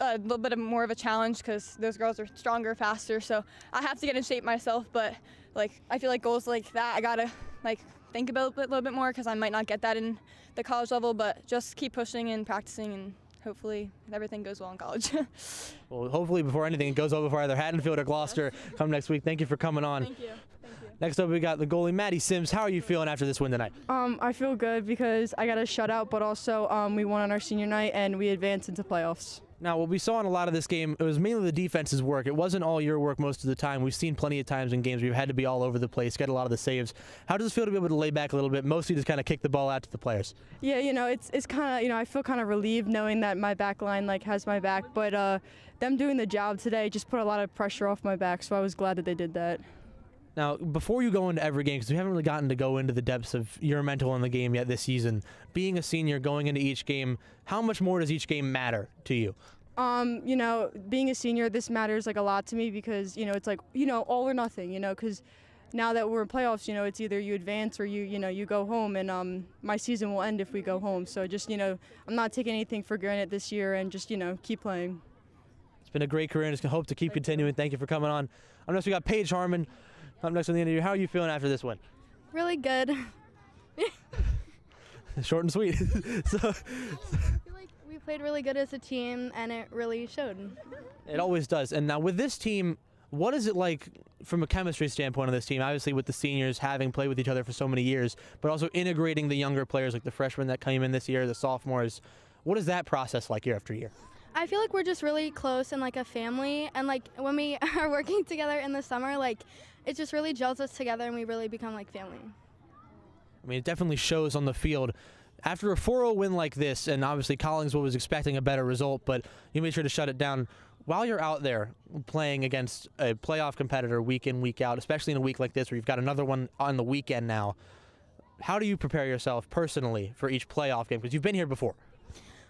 a little bit more of a challenge because those girls are stronger, faster, so I have to get in shape myself. But like, I feel like goals like that, I gotta like think about it a little bit more because I might not get that in the college level. But just keep pushing and practicing, and hopefully everything goes well in college. Well, hopefully before anything, it goes well before either Haddonfield or Gloucester come next week. Thank you for coming on. Thank you. Next up, we got the goalie, Maddie Sims. How are you feeling after this win tonight? I feel good because I got a shutout, but also we won on our senior night and we advanced into playoffs. Now, what we saw in a lot of this game, it was mainly the defense's work. It wasn't all your work most of the time. We've seen plenty of times in games where you've had to be all over the place, get a lot of the saves. How does it feel to be able to lay back a little bit, mostly just kind of kick the ball out to the players? Yeah, you know, it's kind of, you know, I feel kind of relieved knowing that my back line like has my back, but them doing the job today just put a lot of pressure off my back, so I was glad that they did that. Now, before you go into every game, because we haven't really gotten to go into the depths of your mental in the game yet this season, being a senior going into each game, how much more does each game matter to you? You know, being a senior, this matters like a lot to me because, you know, it's like, you know, all or nothing, you know, because now that we're in playoffs, you know, it's either you advance or you go home, and my season will end if we go home. So just, you know, I'm not taking anything for granted this year and just, you know, keep playing. It's been a great career and just hope to keep continuing. Thank you for coming on. Up next, we got Paige Harmon. Up next on the interview. How are you feeling after this win? Really good. Short and sweet. I feel like we played really good as a team, and it really showed. It always does. And now with this team, what is it like from a chemistry standpoint of this team? Obviously with the seniors having played with each other for so many years, but also integrating the younger players like the freshmen that came in this year, the sophomores. What is that process like year after year? I feel like we're just really close and like a family, and like when we are working together in the summer, like it just really gels us together and we really become like family. I mean, it definitely shows on the field. After a 4-0 win like this, and obviously Collingswood was expecting a better result, but you made sure to shut it down. While you're out there playing against a playoff competitor week in, week out, especially in a week like this where you've got another one on the weekend now, how do you prepare yourself personally for each playoff game? Because you've been here before.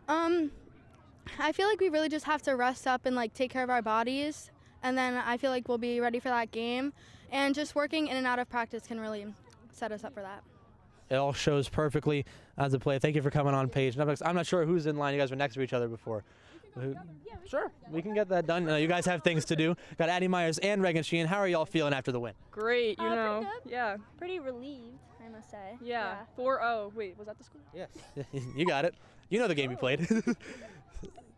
I feel like we really just have to rest up and like take care of our bodies, and then I feel like we'll be ready for that game. And just working in and out of practice can really set us up for that. It all shows perfectly as a play. Thank you for coming on, Paige. I'm not sure who's in line. You guys were next to each other before. Sure, we can get that done. You guys have things to do. Got Addie Myers and Reagan Sheehan. How are y'all feeling after the win? Great, you know. Pretty good. Yeah. Pretty relieved, I must say. Yeah. 4-0. Wait, was that the score? Yes. You got it. You know the game you played.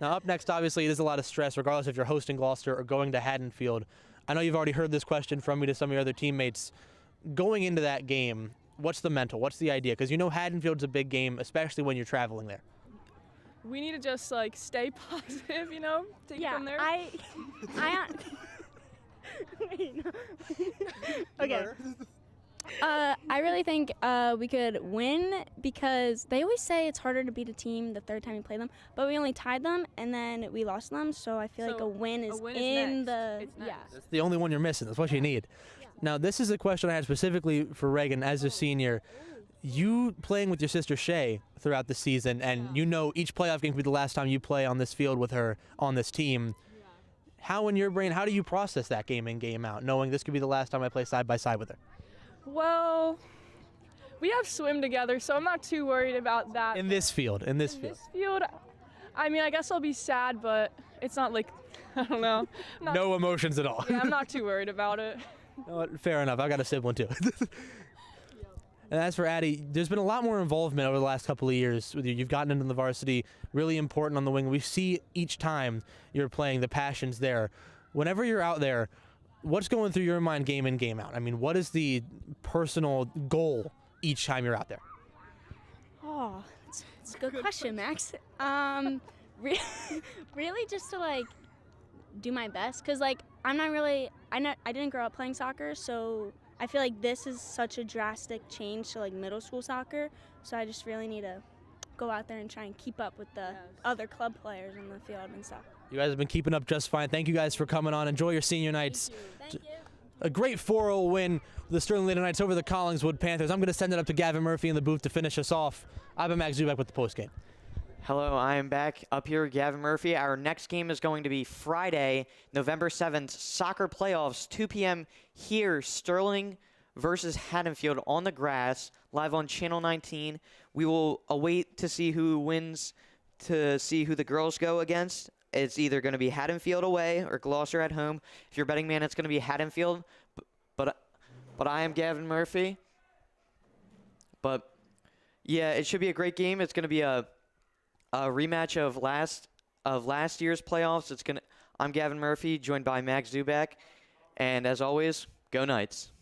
Now, up next, obviously, it is a lot of stress, regardless if you're hosting Gloucester or going to Haddonfield. I know you've already heard this question from me to some of your other teammates. Going into that game, what's the mental? What's the idea? Because you know Haddonfield's a big game, especially when you're traveling there. We need to just like stay positive, you know, take it from there. Wait, no. Okay. I really think we could win because they always say it's harder to beat a team the third time you play them, but we only tied them and then we lost them, so I feel like a win is in the That's the only one you're missing. That's what you need. Yeah. Now, this is a question I had specifically for Reagan as a senior. You playing with your sister Shay throughout the season, and you know each playoff game could be the last time you play on this field with her on this team. How in your brain, how do you process that game in, game out, knowing this could be the last time I play side by side with her? Well, we have swim together, so I'm not too worried about that. In this field, in this field, I mean, I guess I'll be sad, but it's not like, I don't know. No emotions at all. Yeah, I'm not too worried about it. Fair enough. I got a sibling too. And as for Addie, there's been a lot more involvement over the last couple of years with you. You've gotten into the varsity, really important on the wing. We see each time you're playing the passions there. Whenever you're out there, what's going through your mind game in, game out? I mean, what is the personal goal each time you're out there? Oh, it's a good question, Max. Really just to like do my best, because like I didn't grow up playing soccer, so I feel like this is such a drastic change to like middle school soccer, so I just really need to go out there and try and keep up with the other club players in the field and stuff. You guys have been keeping up just fine. Thank you guys for coming on. Enjoy your senior nights. Thank you. A great 4-0 win with the Sterling Lady Knights over the Collingswood Panthers. I'm going to send it up to Gavin Murphy in the booth to finish us off. I've been Max Zubak with the postgame. Hello, I am back up here with Gavin Murphy. Our next game is going to be Friday, November 7th, soccer playoffs, 2 p.m. here, Sterling versus Haddonfield on the grass, live on Channel 19. We will await to see who wins, to see who the girls go against. It's either going to be Haddonfield away or Gloucester at home. If you're betting man, it's going to be Haddonfield. But I am Gavin Murphy. But yeah, it should be a great game. It's going to be a rematch of last year's playoffs. I'm Gavin Murphy, joined by Max Zubak, and as always, go Knights.